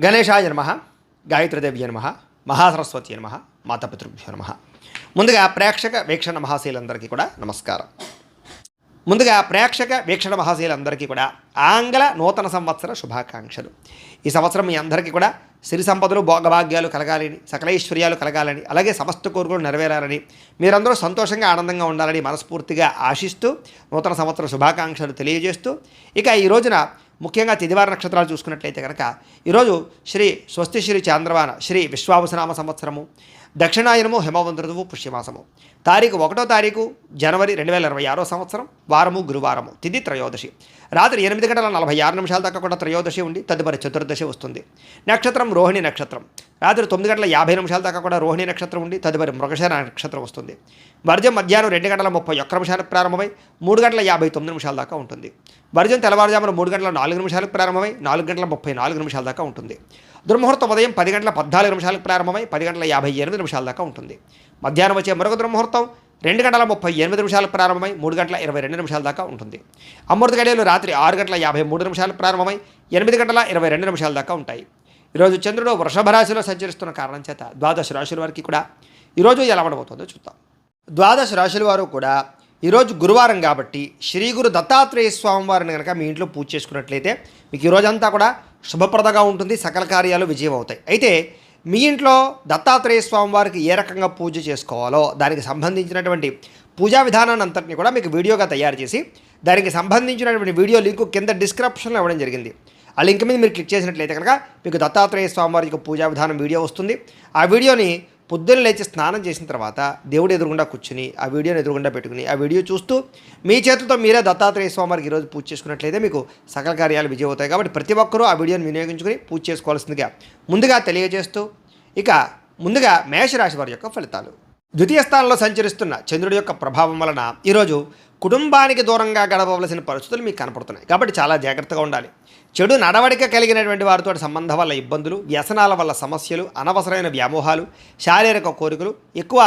గణేశాయ నమః, గాయత్రీదేవ్య నమః, మహాసరస్వతి నమః, మాతాపితృభ్యో నమః. ముందుగా ప్రేక్షక వీక్షణ మహాశీలందరికీ కూడా నమస్కారం. ఆంగ్ల నూతన సంవత్సర శుభాకాంక్షలు. ఈ సంవత్సరం మీ అందరికీ కూడా సిరి సంపదలు భోగభాగ్యాలు కలగాలని, సకలైశ్వర్యాలు కలగాలని, అలాగే సమస్త కోరికలు నెరవేరాలని, మీరందరూ సంతోషంగా ఆనందంగా ఉండాలని మనస్ఫూర్తిగా ఆశిస్తూ నూతన సంవత్సర శుభాకాంక్షలు తెలియజేస్తూ, ఇక ఈ రోజున ముఖ్యంగా తిదివార నక్షత్రాలు చూసుకున్నట్లయితే కనుక ఈరోజు శ్రీ స్వస్తి శ్రీ చాంద్రవాన శ్రీ విశ్వావసనామ సంవత్సరము, దక్షిణాయనము హిమవంత ఋతువు పుష్యమాసము, తారీఖు 1 జనవరి 2026 సంవత్సరం, వారము గురువారము, తిథి త్రయోదశి, రాత్రి 8:46 దాకా కూడా త్రయోదశి ఉండి తదుపరి చతుర్దశి వస్తుంది. నక్షత్రం రోహిణి నక్షత్రం, రాత్రి 9:50 దాకా కూడా రోహిణి నక్షత్రం ఉండి తదుపరి మృగశిర నక్షత్రం వస్తుంది. వర్జం మధ్యాహ్నం 2:31 ప్రారంభమై 3:59 దాకా ఉంటుంది. వర్జం తెల్లవారుజామున 3:04 ప్రారంభమై 4:34 దాకా ఉంటుంది. దుర్ముహూర్తం ఉదయం 10:14 ప్రారంభమై 10:58 దాకా ఉంటుంది. మధ్యాహ్నం వచ్చే మరొక దుర్ముహూర్తం 2:38 ప్రారంభమై 3:22 దాకా ఉంటుంది. అమృత గడియలు రాత్రి 6:53 ప్రారంభమై 8:22 దాకా ఉంటాయి. ఈరోజు చంద్రుడు వృషభ రాశిలో సంచరిస్తున్న కారణం చేత ద్వాదశ రాశుల వారికి కూడా ఈరోజు ఎలా ఉండబోతుందో చూద్దాం. ద్వాదశ రాశుల వారు కూడా ఈరోజు గురువారం కాబట్టి శ్రీ గురు దత్తాత్రేయ స్వామి వారిని కనుక మీ ఇంట్లో పూజ చేసుకున్నట్లయితే మీకు ఈరోజంతా కూడా శుభప్రదంగా ఉంటుంది, సకల కార్యాలు విజయం అవుతాయి. అయితే మీ ఇంట్లో దత్తాత్రేయ స్వామి వారికి ఏ రకంగా పూజ చేసుకోవాలో దానికి సంబంధించినటువంటి పూజా విధానాన్ని అంతటిని కూడా మీకు వీడియోగా తయారు చేసి దానికి సంబంధించినటువంటి వీడియో లింకు కింద డిస్క్రిప్షన్లో ఇవ్వడం జరిగింది. ఆ లింక్ మీద మీరు క్లిక్ చేసినట్లయితే కనుక మీకు దత్తాత్రేయ స్వామి వారికి పూజా విధానం వీడియో వస్తుంది. ఆ వీడియోని పొద్దున్న లేచి స్నానం చేసిన తర్వాత దేవుడు ఎదురుగుండా కూర్చుని ఆ వీడియోని ఎదురుగుండా పెట్టుకుని ఆ వీడియో చూస్తూ మీ చేతులతో మీరే దత్తాత్రేయ స్వామి వారికి ఈరోజు పూజ చేసుకున్నట్లయితే మీకు సకల కార్యాలు విజయం అవుతాయి. కాబట్టి ప్రతి ఒక్కరూ ఆ వీడియోని వినియోగించుకుని పూజ చేసుకోవాల్సిందిగా ముందుగా తెలియజేస్తూ, ఇక ముందుగా మేషరాశి వారి యొక్క ఫలితాలు. ద్వితీయ స్థానంలో సంచరిస్తున్న చంద్రుడి యొక్క ప్రభావం వలన ఈరోజు కుటుంబానికి దూరంగా గడపవలసిన పరిస్థితులు మీకు కనపడుతున్నాయి. కాబట్టి చాలా జాగ్రత్తగా ఉండాలి. చెడు నడవడిక కలిగినటువంటి వారితో సంబంధం వల్ల ఇబ్బందులు, వ్యసనాల వల్ల సమస్యలు, అనవసరమైన వ్యామోహాలు, శారీరక కోరికలు, ఎక్కువ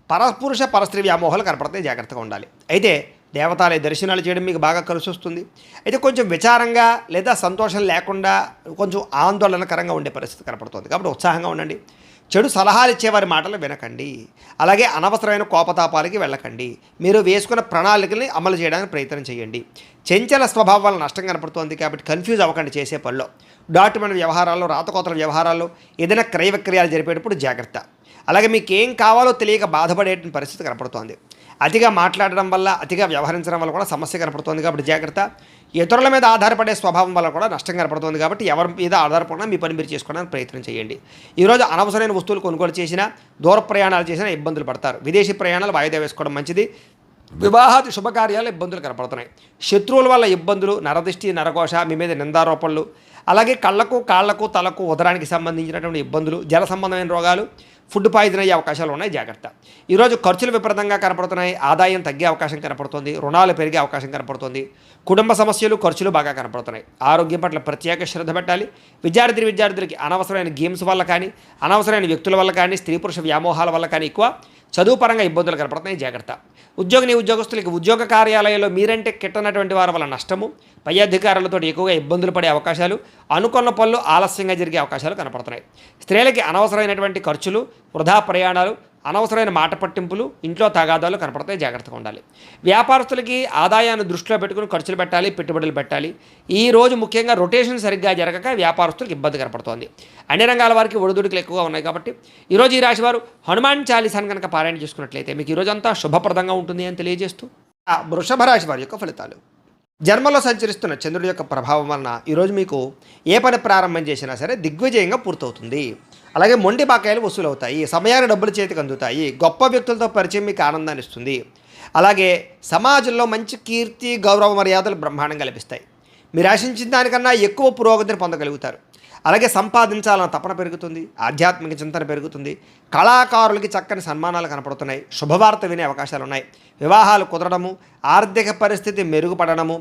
పరపురుష పరస్త్రీ వ్యామోహాలు కనపడతాయి. జాగ్రత్తగా ఉండాలి. అయితే దేవతాలయ దర్శనాలు చేయడం మీకు బాగా కలిసి వస్తుంది. అయితే కొంచెం విచారంగా లేదా సంతోషం లేకుండా కొంచెం ఆందోళనకరంగా ఉండే పరిస్థితి కనపడుతుంది. కాబట్టి ఉత్సాహంగా ఉండండి. చెడు సలహాలు ఇచ్చేవారి మాటలు వినకండి. అలాగే అనవసరమైన కోపతాపాలకి వెళ్ళకండి. మీరు వేసుకున్న ప్రణాళికల్ని అమలు చేయడానికి ప్రయత్నం చేయండి. చెంచల స్వభావం వల్ల నష్టం కనపడుతోంది కాబట్టి కన్ఫ్యూజ్ అవ్వకండి చేసే పనిలో. డాక్యుమెంట్ వ్యవహారాల్లో, రాతకోతల వ్యవహారాల్లో, ఏదైనా క్రయ విక్రయాలు జరిపేటప్పుడు జాగ్రత్త. అలాగే మీకు ఏం కావాలో తెలియక బాధపడే పరిస్థితి కనపడుతోంది. అతిగా మాట్లాడడం వల్ల, అతిగా వ్యవహరించడం వల్ల కూడా సమస్య కనపడుతోంది. కాబట్టి జాగ్రత్త. ఇతరుల మీద ఆధారపడే స్వభావం వల్ల కూడా నష్టం కనపడుతుంది. కాబట్టి ఎవరి మీద ఆధారపడినా మీ పని మీరు చేసుకోవడానికి ప్రయత్నం చేయండి. ఈరోజు అనవసరమైన వస్తువులు కొనుగోలు చేసినా, దూర ప్రయాణాలు చేసినా ఇబ్బందులు పడతారు. విదేశీ ప్రయాణాలు వాయిదా వేసుకోవడం మంచిది. వివాహాది శుభకార్యాలు ఇబ్బందులు కనపడుతున్నాయి. శత్రువుల వల్ల ఇబ్బందులు, నరదిష్టి, నరఘోష, మీ మీద నిందారోపణలు, అలాగే కళ్ళకు, కాళ్లకు, తలకు, ఉదరానికి సంబంధించినటువంటి ఇబ్బందులు, జల సంబంధమైన రోగాలు, ఫుడ్ పాయిజన్ అయ్యే అవకాశాలు ఉన్నాయి. జాగ్రత్త. ఈరోజు ఖర్చులు విపరీతంగా కనపడుతున్నాయి. ఆదాయం తగ్గే అవకాశం కనపడుతుంది. రుణాలు పెరిగే అవకాశం కనపడుతుంది. కుటుంబ సమస్యలు, ఖర్చులు బాగా కనపడుతున్నాయి. ఆరోగ్యం పట్ల ప్రత్యేక శ్రద్ధ పెట్టాలి. విద్యార్థులకి అనవసరమైన గేమ్స్ వల్ల కానీ, అనవసరమైన వ్యక్తుల వల్ల కానీ, స్త్రీ పురుష వ్యామోహాల వల్ల కానీ ఎక్కువ చదువు పరంగా ఇబ్బందులు కనపడుతున్నాయి. జాగ్రత్త. ఉద్యోగస్తులకి ఉద్యోగ కార్యాలయంలో మీరంటే కిట్టనటువంటి వారి వల్ల నష్టము, పై అధికారులతో ఎక్కువగా ఇబ్బందులు పడే అవకాశాలు, అనుకున్న పనులు ఆలస్యంగా జరిగే అవకాశాలు కనపడుతున్నాయి. స్త్రీలకి అనవసరమైనటువంటి ఖర్చులు, వృధా ప్రయాణాలు, అనవసరమైన మాట పట్టింపులు, ఇంట్లో తగాదాలు కనపడతాయి. జాగ్రత్తగా ఉండాలి. వ్యాపారస్తులకి ఆదాయాన్ని దృష్టిలో పెట్టుకుని ఖర్చులు పెట్టాలి, పెట్టుబడులు పెట్టాలి. ఈ రోజు ముఖ్యంగా రొటేషన్ సరిగ్గా జరగక వ్యాపారస్తులకు ఇబ్బంది కనపడుతోంది. అన్ని రంగాల వారికి ఒడిదుడుకులు ఎక్కువగా ఉన్నాయి. కాబట్టి ఈరోజు ఈ రాశి వారు హనుమాన్ చాలీసాను కనుక పారాయణ చేసుకున్నట్లయితే మీకు ఈరోజంతా శుభప్రదంగా ఉంటుంది అని తెలియజేస్తూ, వృషభ రాశి వారి యొక్క ఫలితాలు. జన్మలో సంచరిస్తున్న చంద్రుడి యొక్క ప్రభావం వలన ఈరోజు మీకు ఏ పని ప్రారంభం చేసినా సరే దిగ్విజయంగా పూర్తవుతుంది. అలాగే మొండి బాకాయలు వసూలవుతాయి. సమయానికి డబ్బులు చేతికి అందుతాయి. గొప్ప వ్యక్తులతో పరిచయం మీకు ఆనందాన్ని ఇస్తుంది. అలాగే సమాజంలో మంచి కీర్తి, గౌరవ మర్యాదలు బ్రహ్మాండంగా లభిస్తాయి. మీరు ఆశించిన దానికన్నా ఎక్కువ పురోగతిని పొందగలుగుతారు. అలాగే సంపాదించాలన్న తపన పెరుగుతుంది. ఆధ్యాత్మిక చింతన పెరుగుతుంది. కళాకారులకి చక్కని సన్మానాలు కనపడుతున్నాయి. శుభవార్త వినే అవకాశాలు ఉన్నాయి. వివాహాలు కుదరడము, ఆర్థిక పరిస్థితి మెరుగుపడడము,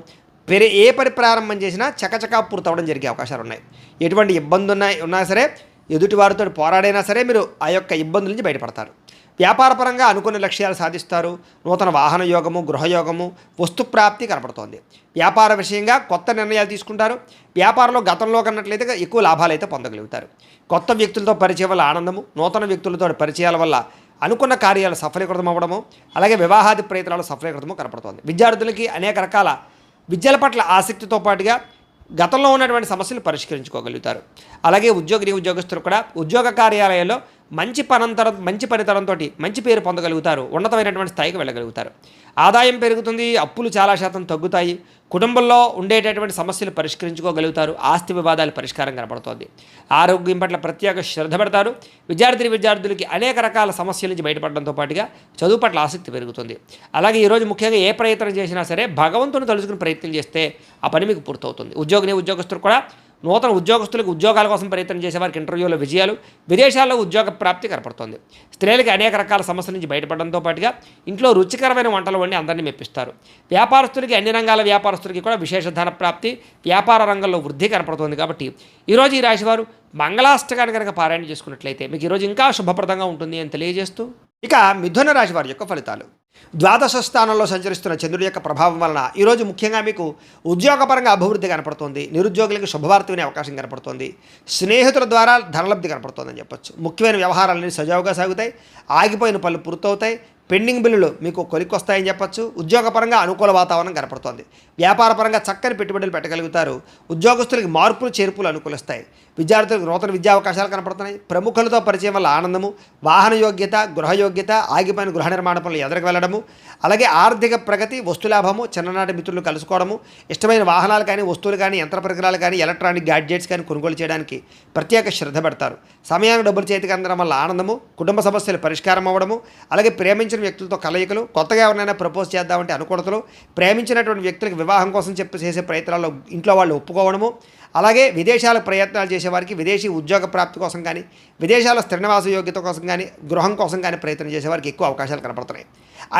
ఏ పని ప్రారంభం చేసినా చకచకా పూర్తవడం జరిగే అవకాశాలు ఉన్నాయి. ఎటువంటి ఇబ్బంది ఉన్నా సరే ఎదుటివారితో పోరాడైనా సరే మీరు ఆ యొక్క ఇబ్బందుల నుంచి బయటపడతారు. వ్యాపారపరంగా అనుకున్న లక్ష్యాలు సాధిస్తారు. నూతన వాహన యోగము, గృహయోగము, వస్తుప్రాప్తి కనపడుతోంది. వ్యాపార విషయంగా కొత్త నిర్ణయాలు తీసుకుంటారు. వ్యాపారంలో గతంలో కన్నట్లయితే ఎక్కువ లాభాలు అయితే పొందగలుగుతారు. కొత్త వ్యక్తులతో పరిచయం వల్ల ఆనందము, నూతన వ్యక్తులతో పరిచయాల వల్ల అనుకున్న కార్యాలు సఫలీకృతం అవ్వడము, అలాగే వివాహాది ప్రయత్నాలు సఫలీకృతము కనపడుతోంది. విద్యార్థులకి అనేక రకాల విద్యల పట్ల ఆసక్తితో పాటుగా గతంలో ఉన్నటువంటి సమస్యలు పరిష్కరించుకోగలుగుతారు. అలాగే ఉద్యోగస్తులు కూడా ఉద్యోగ కార్యాలయాల్లో మంచి పనితనంతో మంచి పేరు పొందగలుగుతారు. ఉన్నతమైనటువంటి స్థాయికి వెళ్ళగలుగుతారు. ఆదాయం పెరుగుతుంది, అప్పులు చాలా శాతం తగ్గుతాయి. కుటుంబంలో ఉండేటటువంటి సమస్యలు పరిష్కరించుకోగలుగుతారు. ఆస్తి వివాదాల పరిష్కారం కనపడుతోంది. ఆరోగ్యం పట్ల ప్రత్యేక శ్రద్ధ పెడతారు. విద్యార్థులకి అనేక రకాల సమస్యల నుంచి బయటపడడంతో పాటుగా చదువు పట్ల ఆసక్తి పెరుగుతుంది. అలాగే ఈరోజు ముఖ్యంగా ఏ ప్రయత్నం చేసినా సరే భగవంతుని తలుచుకుని ప్రయత్నం చేస్తే ఆ పని మీకు పూర్తవుతుంది. ఉద్యోగస్తులు కూడా నూతన ఉద్యోగస్తులకు ఉద్యోగాల కోసం ప్రయత్నం చేసేవారికి ఇంటర్వ్యూలో విజయాలు, విదేశాల్లో ఉద్యోగ ప్రాప్తి కనపడుతోంది. స్త్రీలకి అనేక రకాల సమస్యల నుంచి బయటపడడంతో పాటుగా ఇంట్లో రుచికరమైన వంటలు వండి అందరినీ మెప్పిస్తారు. వ్యాపారస్తులకి అన్ని రంగాల వ్యాపారస్తులకి కూడా విశేష ధన ప్రాప్తి, వ్యాపార రంగంలో వృద్ధి కనపడుతోంది. కాబట్టి ఈరోజు ఈ రాశివారు మంగళాష్టకాన్ని కనుక పారాయణ చేసుకున్నట్లయితే మీకు ఈరోజు ఇంకా శుభప్రదంగా ఉంటుంది అని తెలియజేస్తూ, ఇక మిథున రాశి వారి యొక్క ఫలితాలు. ద్వాదశ స్థానంలో సంచరిస్తున్న చంద్రుడి యొక్క ప్రభావం వలన ఈరోజు ముఖ్యంగా మీకు ఉద్యోగపరంగా అభివృద్ధి కనపడుతుంది. నిరుద్యోగులకు శుభవార్త వినే అవకాశం కనపడుతుంది. స్నేహితుల ద్వారా ధనలబ్ధి కనపడుతుందని చెప్పొచ్చు. ముఖ్యమైన వ్యవహారాలన్నీ సజావుగా సాగుతాయి. ఆగిపోయిన పనులు పూర్తవుతాయి. పెండింగ్ బిల్లులు మీకు కొలిక్కొస్తాయని చెప్పొచ్చు. ఉద్యోగపరంగా అనుకూల వాతావరణం కనపడుతోంది. వ్యాపారపరంగా చక్కని పెట్టుబడులు పెట్టగలుగుతారు. ఉద్యోగస్తులకి మార్పులు చేర్పులు అనుకూలిస్తాయి. విద్యార్థులకు నూతన విద్యా అవకాశాలు కనపడుతున్నాయి. ప్రముఖులతో పరిచయం వల్ల ఆనందము, వాహన యోగ్యత, గృహయోగ్యత, ఆగిపోయిన గృహ నిర్మాణ పనులు ఎదురుకు వెళ్ళడము, అలాగే ఆర్థిక ప్రగతి, వస్తులాభము, చిన్ననాటి మిత్రులు కలుసుకోవడము, ఇష్టమైన వాహనాలు కానీ, వస్తువులు కానీ, యంత్ర పరికరాలు కానీ, ఎలక్ట్రానిక్ గ్యాడ్జెట్స్ కానీ కొనుగోలు చేయడానికి ప్రత్యేక శ్రద్ధ పెడతారు. సమయానికి డబ్బులు చేతికి అందడం వల్ల ఆనందము, కుటుంబ సమస్యలు పరిష్కారం అవ్వడము, అలాగే ప్రేమించిన వ్యక్తులతో కలయికలు, కొత్తగా ఎవరినైనా ప్రపోజ్ చేద్దామంటే అనుకూలతలు, ప్రేమించినటువంటి వ్యక్తులకు వివాహం కోసం చేసే ప్రయత్నాల్లో ఇంట్లో వాళ్ళు ఒప్పుకోవడము, అలాగే విదేశాల ప్రయత్నాలు చేసేవారికి విదేశీ ఉద్యోగ ప్రాప్తి కోసం కానీ, విదేశాల స్థిర నివాస యోగ్యత కోసం కానీ, గృహం కోసం కానీ ప్రయత్నం చేసేవారికి ఎక్కువ అవకాశాలు కనపడుతున్నాయి.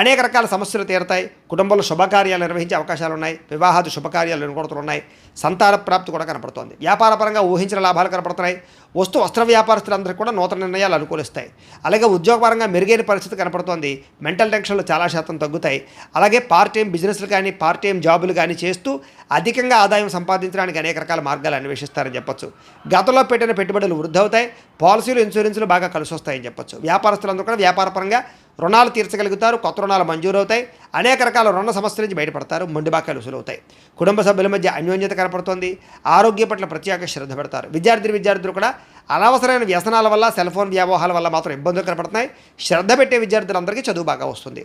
అనేక రకాల సమస్యలు తీరుతాయి. కుటుంబంలో శుభకార్యాలు నిర్వహించే అవకాశాలు ఉన్నాయి. వివాహాది శుభకార్యాలు అనుకూలతలు ఉన్నాయి. సంతాన ప్రాప్తి కూడా కనపడుతోంది. వ్యాపారపరంగా ఊహించిన లాభాలు కనపడుతున్నాయి. వస్త్ర వ్యాపారస్తులందరికీ కూడా నూతన నిర్ణయాలు అనుకూలిస్తాయి. అలాగే ఉద్యోగపరంగా మెరుగైన పరిస్థితి కనపడుతోంది. మెంటల్ టెన్షన్లు చాలా శాతం తగ్గుతాయి. అలాగే పార్ట్ టైం బిజినెస్లు కానీ, పార్ట్ టైం జాబులు కానీ చేస్తూ అధికంగా ఆదాయం సంపాదించడానికి అనేక రకాల మార్గాలు అన్వేషిస్తారని చెప్పొచ్చు. గతంలో పెట్టిన పెట్టుబడులు వృద్ధి అవుతాయి. పాలసీలు, ఇన్సూరెన్సులు బాగా కలిసి వస్తాయని చెప్పొచ్చు. వ్యాపారస్తులందరూ కూడా వ్యాపారపరంగా రుణాలు తీర్చగలుగుతారు. కొత్త రుణాలు మంజూరు అవుతాయి. అనేక రకాల రుణ సమస్యల నుంచి బయటపడతారు. మొండి బాకాలు వసూలవుతాయి. కుటుంబ సభ్యుల మధ్య అన్యోన్యత కనపడుతోంది. ఆరోగ్య పట్ల ప్రత్యేక శ్రద్ధ పెడతారు. విద్యార్థులు కూడా అనవసరమైన వ్యసనాల వల్ల, సెల్ ఫోన్ వ్యామోహాల వల్ల మాత్రం ఇబ్బందులు కనపడుతున్నాయి. శ్రద్ధ పెట్టే విద్యార్థులందరికీ చదువు బాగా వస్తుంది.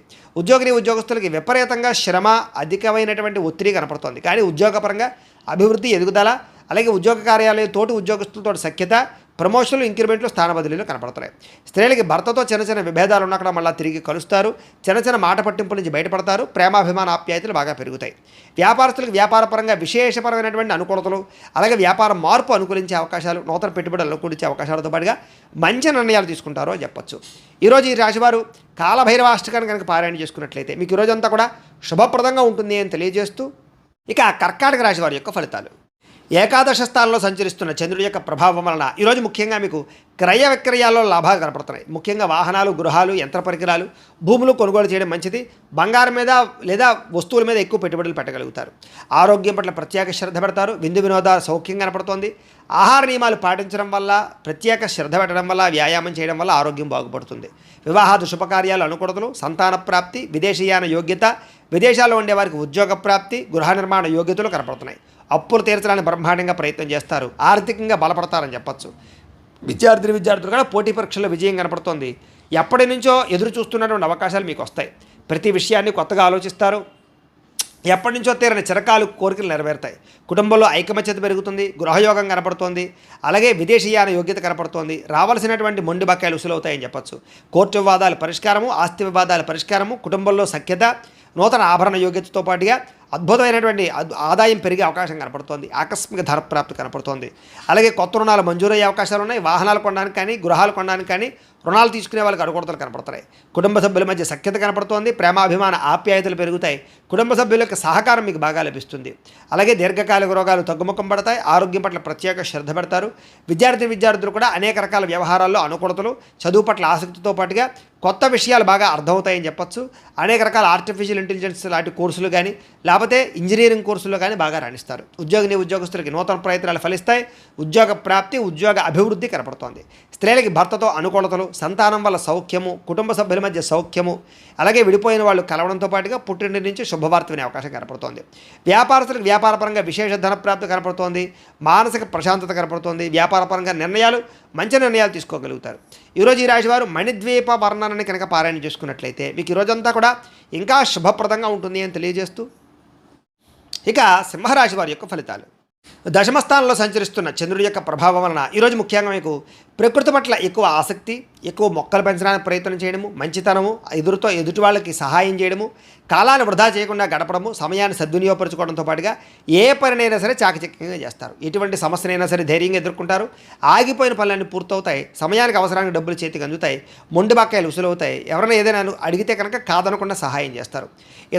ఉద్యోగస్తులకి విపరీతంగా శ్రమ, అధికమైనటువంటి ఒత్తిడి కనపడుతోంది. కానీ ఉద్యోగపరంగా అభివృద్ధి, ఎదుగుదల, అలాగే ఉద్యోగ కార్యాలయం తోటి ఉద్యోగస్తులతో సఖ్యత, ప్రమోషన్లు, ఇంక్రిమెంట్లు, స్థాన బదిలీలు కనపడుతున్నాయి. స్త్రీలకి భర్తతో చిన్న విభేదాలు ఉన్నక్కడ మళ్ళీ తిరిగి కలుస్తారు. చిన్న మాట పట్టింపుల నుంచి బయటపడతారు. ప్రేమాభిమాన ఆప్యాయతలు బాగా పెరుగుతాయి. వ్యాపారస్తులకు వ్యాపారపరంగా విశేషపరమైనటువంటి అనుకూలతలు, అలాగే వ్యాపార మార్పు అనుకూలించే అవకాశాలు, నూతన పెట్టుబడులు అనుకూలించే అవకాశాలతో పాటుగా మంచి నిర్ణయాలు తీసుకుంటారో అని చెప్పొచ్చు. ఈరోజు ఈ రాశివారు కాలభైరవాష్టకాన్ని కనుక పారాయణ చేసుకున్నట్లయితే మీకు ఈరోజంతా కూడా శుభప్రదంగా ఉంటుంది అని తెలియజేస్తూ, ఇక కర్కాటక రాశి వారి యొక్క ఫలితాలు. ఏకాదశ స్థానంలో సంచరిస్తున్న చంద్రుడి యొక్క ప్రభావం వలన ఈరోజు ముఖ్యంగా మీకు క్రయ విక్రయాల్లో లాభాలు కనపడుతున్నాయి. ముఖ్యంగా వాహనాలు, గృహాలు, యంత్ర పరికరాలు, భూములు కొనుగోలు చేయడం మంచిది. బంగారం మీద లేదా వస్తువుల మీద ఎక్కువ పెట్టుబడులు పెట్టగలుగుతారు. ఆరోగ్యం పట్ల ప్రత్యేక శ్రద్ధ పెడతారు. విందు వినోదాలు సౌఖ్యం కనపడుతోంది. ఆహార నియమాలు పాటించడం వల్ల, ప్రత్యేక శ్రద్ధ పెట్టడం వల్ల, వ్యాయామం చేయడం వల్ల ఆరోగ్యం బాగుపడుతుంది. వివాహాది శుభకార్యాలు అనుకూలతలు, సంతాన ప్రాప్తి, విదేశీయాన యోగ్యత, విదేశాల్లో ఉండేవారికి ఉద్యోగ ప్రాప్తి, గృహ నిర్మాణ యోగ్యతలు కనపడుతున్నాయి. అప్పులు తీర్చడానికి బ్రహ్మాండంగా ప్రయత్నం చేస్తారు. ఆర్థికంగా బలపడతారని చెప్పచ్చు. విద్యార్థులు కూడా పోటీ పరీక్షల్లో విజయం కనపడుతోంది. ఎప్పటి నుంచో ఎదురు చూస్తున్నటువంటి అవకాశాలు మీకు వస్తాయి. ప్రతి విషయాన్ని కొత్తగా ఆలోచిస్తారు. ఎప్పటి నుంచో తీరని చిరకాలు కోరికలు నెరవేరుతాయి. కుటుంబంలో ఐకమత్యత పెరుగుతుంది. గృహయోగం కనపడుతోంది. అలాగే విదేశీయాన యోగ్యత కనపడుతోంది. రావాల్సినటువంటి మొండి బకాయిలు వసూలవుతాయని చెప్పచ్చు. కోర్టు వివాదాల పరిష్కారము, ఆస్తి వివాదాల పరిష్కారము, కుటుంబంలో సఖ్యత, నూతన ఆభరణ యోగ్యతతో పాటుగా అద్భుతమైనటువంటి ఆదాయం పెరిగే అవకాశం కనపడుతోంది. ఆకస్మిక ధర ప్రాప్తి కనపడుతోంది. అలాగే కొత్త రుణాలు మంజూరయ్యే అవకాశాలు ఉన్నాయి. వాహనాలు కొనడానికి కానీ, గృహాలు కొనడానికి కానీ, రుణాలు తీసుకునే వాళ్ళకి అనుకూలతలు కనపడుతున్నాయి. కుటుంబ సభ్యుల మధ్య సఖ్యత కనపడుతోంది. ప్రేమాభిమాన ఆప్యాయతలు పెరుగుతాయి. కుటుంబ సభ్యుల యొక్క సహకారం మీకు బాగా లభిస్తుంది. అలాగే దీర్ఘకాలిక రోగాలు తగ్గుముఖం పడతాయి. ఆరోగ్యం పట్ల ప్రత్యేక శ్రద్ధ పెడతారు. విద్యార్థులు కూడా అనేక రకాల వ్యవహారాల్లో అనుకూలతలు, చదువు పట్ల ఆసక్తితో పాటుగా కొత్త విషయాలు బాగా అర్థమవుతాయని చెప్పొచ్చు. అనేక రకాల ఆర్టిఫిషియల్ ఇంటెలిజెన్స్ లాంటి కోర్సులు కానీ లేకపోతే ఇంజనీరింగ్ కోర్సుల్లో కానీ బాగా రాణిస్తారు. ఉద్యోగస్తులకి నూతన ప్రయత్నాలు ఫలిస్తాయి. ఉద్యోగ ప్రాప్తి, ఉద్యోగ అభివృద్ధి కనపడుతోంది. స్త్రీలకి భర్తతో అనుకూలతలు, సంతానం వల్ల సౌఖ్యము, కుటుంబ సభ్యుల మధ్య సౌఖ్యము, అలాగే విడిపోయిన వాళ్ళు కలవడంతో పాటుగా పుట్టింటి నుంచి శుభవార్త వినే అవకాశం కనపడుతోంది. వ్యాపారస్తులకు వ్యాపారపరంగా విశేష ధనప్రాప్తి కనపడుతోంది. మానసిక ప్రశాంతత కనపడుతోంది. వ్యాపారపరంగా మంచి నిర్ణయాలు తీసుకోగలుగుతారు. ఈరోజు ఈ రాశి వారు మణిద్వీప వర్ణనని కనుక పారాయణ చేసుకున్నట్లయితే మీకు ఈరోజంతా కూడా ఇంకా శుభప్రదంగా ఉంటుంది అని తెలియజేస్తూ, ఇక సింహరాశి వారి యొక్క ఫలితాలు. దశమ స్థానంలో సంచరిస్తున్న చంద్రుడి యొక్క ప్రభావం వలన ఈరోజు ముఖ్యంగా మీకు ప్రకృతి పట్ల ఎక్కువ ఆసక్తి, ఎక్కువ మొక్కలు పెంచడానికి ప్రయత్నం చేయడము, మంచితనము, ఎదుటి వాళ్ళకి సహాయం చేయడము, కాలాన్ని వృధా చేయకుండా గడపడము, సమయాన్ని సద్వినియోగపరచుకోవడంతో పాటుగా ఏ పనినైనా సరే చాకచక్యంగా చేస్తారు. ఎటువంటి సమస్యనైనా సరే ధైర్యంగా ఎదుర్కొంటారు. ఆగిపోయిన పనులన్నీ పూర్తవుతాయి. సమయానికి అవసరానికి డబ్బులు చేతికి అందుతాయి. మొండి బకాయిలు ఉసులవుతాయి. ఎవరైనా ఏదైనా అడిగితే కనుక కాదనకుండా సహాయం చేస్తారు.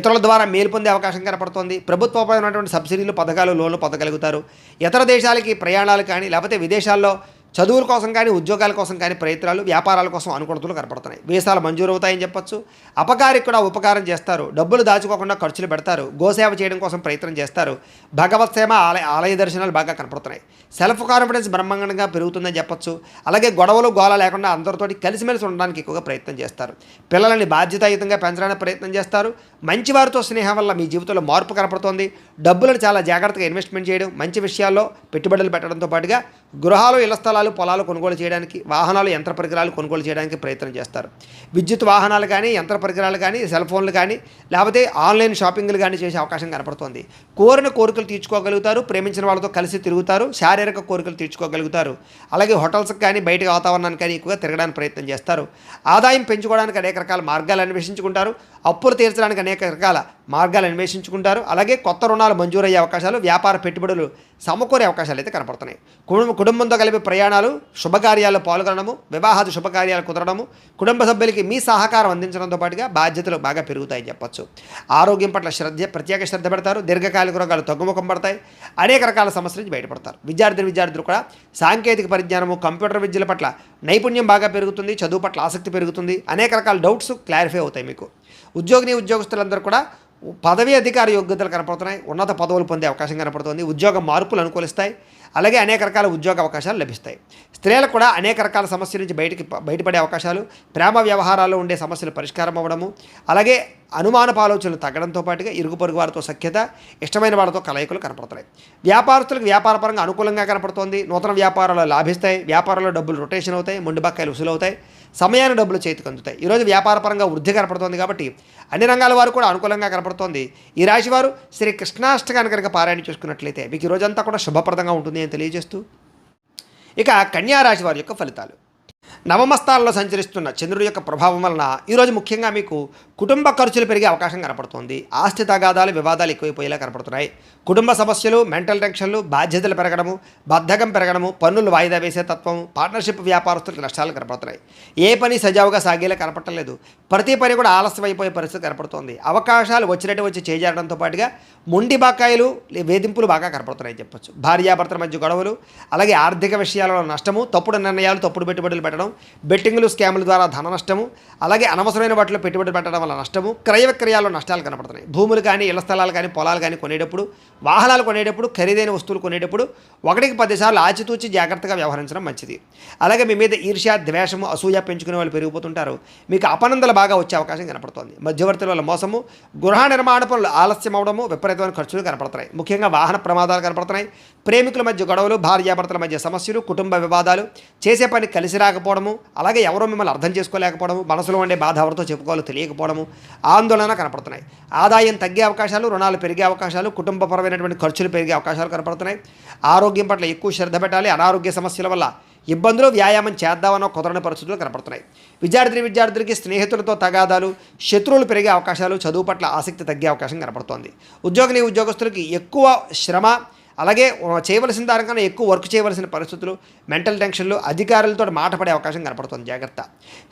ఇతరుల ద్వారా మేలు పొందే అవకాశం కనపడుతోంది. ప్రభుత్వపరమైనటువంటి సబ్సిడీలు, పథకాలు, లోన్లు పొందగలుగుతారు. ఇతర దేశాలకి ప్రయాణాలు కానీ లేకపోతే విదేశాల్లో చదువుల కోసం కానీ ఉద్యోగాల కోసం కానీ ప్రయత్నాలు, వ్యాపారాల కోసం అనుకూలతలు కనపడుతున్నాయి. వీసాలు మంజూరు అవుతాయని చెప్పొచ్చు. అపకారికి కూడా ఉపకారం చేస్తారు. డబ్బులు దాచుకోకుండా ఖర్చులు పెడతారు. గోసేవ చేయడం కోసం ప్రయత్నం చేస్తారు. భగవత్ సేవ, ఆలయ దర్శనాలు బాగా కనపడుతున్నాయి. సెల్ఫ్ కాన్ఫిడెన్స్ బ్రహ్మాండంగా పెరుగుతుందని చెప్పొచ్చు. అలాగే గొడవలు, గోల లేకుండా అందరితోటి కలిసిమెలిసి ఉండడానికి ఎక్కువగా ప్రయత్నం చేస్తారు. పిల్లల్ని బాధ్యతాయుతంగా పెంచడానికి ప్రయత్నం చేస్తారు. మంచివారితో స్నేహం వల్ల మీ జీవితంలో మార్పు కనపడుతోంది. డబ్బులను చాలా జాగ్రత్తగా ఇన్వెస్ట్మెంట్ చేయడం, మంచి విషయాల్లో పెట్టుబడులు పెట్టడంతో పాటుగా గృహాలు, ఇళ్ల స్థలాలు, పొలాలు కొనుగోలు చేయడానికి, వాహనాలు, యంత్ర పరికరాలు కొనుగోలు చేయడానికి ప్రయత్నం చేస్తారు. విద్యుత్ వాహనాలు కానీ, యంత్ర పరికరాలు కానీ, సెల్ ఫోన్లు కానీ లేకపోతే ఆన్లైన్ షాపింగ్లు కానీ చేసే అవకాశం కనపడుతోంది. కోరిన కోరికలు తీర్చుకోగలుగుతారు. ప్రేమించిన వాళ్ళతో కలిసి తిరుగుతారు. శారీరక కోరికలు తీర్చుకోగలుగుతారు. అలాగే హోటల్స్కి కానీ, బయట వాతావరణానికి కానీ ఎక్కువగా తిరగడానికి ప్రయత్నం చేస్తారు. ఆదాయం పెంచుకోవడానికి అనేక రకాల మార్గాలు అన్వేషించుకుంటారు. అప్పులు తీర్చడానికి అనేక రకాల మార్గాలు అన్వేషించుకుంటారు. అలాగే కొత్త రుణాలు మంజూరయ్యే అవకాశాలు, వ్యాపార పెట్టుబడులు సమకూరే అవకాశాలు అయితే కనపడుతున్నాయి. కుటుంబంతో కలిపి ప్రయాణాలు, శుభకార్యాల్లో పాల్గొనడము, వివాహాది శుభకార్యాలు కుదరడము, కుటుంబ సభ్యులకి మీ సహకారం అందించడంతో పాటుగా బాధ్యతలు బాగా పెరుగుతాయని చెప్పొచ్చు. ఆరోగ్యం పట్ల ప్రత్యేక శ్రద్ధ పెడతారు. దీర్ఘకాలిక రోగాలు తగ్గుముఖం పడతాయి. అనేక రకాల సమస్యల నుంచి బయటపడతారు. విద్యార్థులు కూడా సాంకేతిక పరిజ్ఞానము, కంప్యూటర్ విద్యల పట్ల నైపుణ్యం బాగా పెరుగుతుంది. చదువు పట్ల ఆసక్తి పెరుగుతుంది. అనేక రకాల డౌట్స్ క్లారిఫై అవుతాయి మీకు. ఉద్యోగస్తులందరూ కూడా పదవి అధికార యోగ్యతలు కనపడుతున్నాయి. ఉన్నత పదవులు పొందే అవకాశం కనపడుతుంది. ఉద్యోగ మార్పులు అనుకూలిస్తాయి. అలాగే అనేక రకాల ఉద్యోగ అవకాశాలు లభిస్తాయి. స్త్రీలకు కూడా అనేక రకాల సమస్యల నుంచి బయటపడే అవకాశాలు, ప్రేమ వ్యవహారాల్లో ఉండే సమస్యలు పరిష్కారం అవ్వడము, అలాగే అనుమానపు ఆలోచనలు తగ్గడంతో పాటుగా ఇరుగు పొరుగు వారితో సఖ్యత, ఇష్టమైన వారితో కలయికలు కనపడుతున్నాయి. వ్యాపారస్తులకు వ్యాపారపరంగా అనుకూలంగా కనపడుతోంది. నూతన వ్యాపారాలు లాభిస్తాయి. వ్యాపారంలో డబ్బులు రొటేషన్ అవుతాయి. మొండి బకాయిలు వసూలవుతాయి. సమయాన్ని డబ్బులు చేతికి అందుతాయి. ఈరోజు వ్యాపారపరంగా వృద్ధి కనపడుతోంది కాబట్టి అన్ని రంగాల వారు కూడా అనుకూలంగా కనపడుతోంది. ఈ రాశి వారు శ్రీ కృష్ణాష్టకాన్ని కనుక పారాయణ చేసుకున్నట్లయితే మీకు ఈ రోజంతా కూడా శుభప్రదంగా ఉంటుంది అని తెలియజేస్తూ, ఇక కన్యా రాశి వారి యొక్క ఫలితాలు. నవమ స్థానంలో సంచరిస్తున్న చంద్రుడి యొక్క ప్రభావం వలన ఈరోజు ముఖ్యంగా మీకు కుటుంబ ఖర్చులు పెరిగే అవకాశం కనపడుతుంది. ఆస్తి తగాదాలు, వివాదాలు ఎక్కువైపోయేలా కనపడుతున్నాయి. కుటుంబ సమస్యలు, మెంటల్ టెన్షన్లు, బాధ్యతలు పెరగడము, బద్ధకం పెరగడము, పన్నులు వాయిదా వేసే తత్వం, పార్ట్నర్షిప్ వ్యాపారస్తులకు నష్టాలు కనపడుతున్నాయి. ఏ పని సజావుగా సాగేలా కనపడలేదు. ప్రతి పని కూడా ఆలస్యం అయిపోయే పరిస్థితి కనపడుతోంది. అవకాశాలు వచ్చినట్టు వచ్చి చేజారడంతో పాటుగా మొండి బకాయిలు, వేధింపులు బాగా కనపడుతున్నాయని చెప్పొచ్చు. భార్యాభర్తల మధ్య గొడవలు, అలాగే ఆర్థిక విషయాలలో నష్టము, తప్పుడు నిర్ణయాలు, తప్పుడు పెట్టుబడులు పెట్టడం, బెట్టింగ్లు, స్కాముల ద్వారా ధన నష్టము, అలాగే అనవసరమైన వాటిలో పెట్టుబడి పెట్టడం వల్ల నష్టము, క్రయ విక్రయాల్లో నష్టాలు కనపడుతున్నాయి. భూములు కానీ, ఇళ్ల స్థలాలు కానీ, పొలాలు కానీ కొనేటప్పుడు, వాహనాలు కొనేటప్పుడు, ఖరీదైన వస్తువులు కొనేటప్పుడు 1కి 10 సార్లు ఆచితూచి జాగ్రత్తగా వ్యవహరించడం మంచిది. అలాగే మీ మీద ఈర్ష్య, ద్వేషము, అసూయ పెంచుకునే వాళ్ళు పెరిగిపోతుంటారు. మీకు అపనందలు బాగా వచ్చే అవకాశం కనపడుతోంది. మధ్యవర్తుల వల్ల మోసము, గృహ నిర్మాణ పనులు ఆలస్యం అవడము, విపరీతమైన ఖర్చులు కనపడుతున్నాయి. ముఖ్యంగా వాహన ప్రమాదాలు కనపడుతున్నాయి. ప్రేమికుల మధ్య గొడవలు, భార్యాభర్తల మధ్య సమస్యలు, కుటుంబ వివాదాలు, చేసే పని కలిసి రాకపోవడము, అలాగే ఎవరో మిమ్మల్ని అర్థం చేసుకోలేకపోవడము, మనసులో ఉండే బాధ ఎవరితో చెప్పుకోవాలో తెలియకపోవడము, ఆందోళన కనపడుతున్నాయి. ఆదాయం తగ్గే అవకాశాలు, రుణాలు పెరిగే అవకాశాలు, కుటుంబపరమైనటువంటి ఖర్చులు పెరిగే అవకాశాలు కనపడుతున్నాయి. ఆరోగ్యం పట్ల ఎక్కువ శ్రద్ధ పెట్టాలి. అనారోగ్య సమస్యల వల్ల ఇబ్బందులు, వ్యాయామం చేద్దామన్న కుదరని పరిస్థితులు కనపడుతున్నాయి. విద్యార్థులకి స్నేహితులతో తగాదాలు, శత్రువులు పెరిగే అవకాశాలు, చదువు పట్ల ఆసక్తి తగ్గే అవకాశం కనపడుతోంది. ఉద్యోగస్తులకి ఎక్కువ శ్రమ, అలాగే చేయవలసిన దానికన్నా ఎక్కువ వర్క్ చేయవలసిన పరిస్థితులు, మెంటల్ టెన్షన్లు, అధికారులతో మాట పడే అవకాశం కనపడుతుంది. జాగ్రత్త.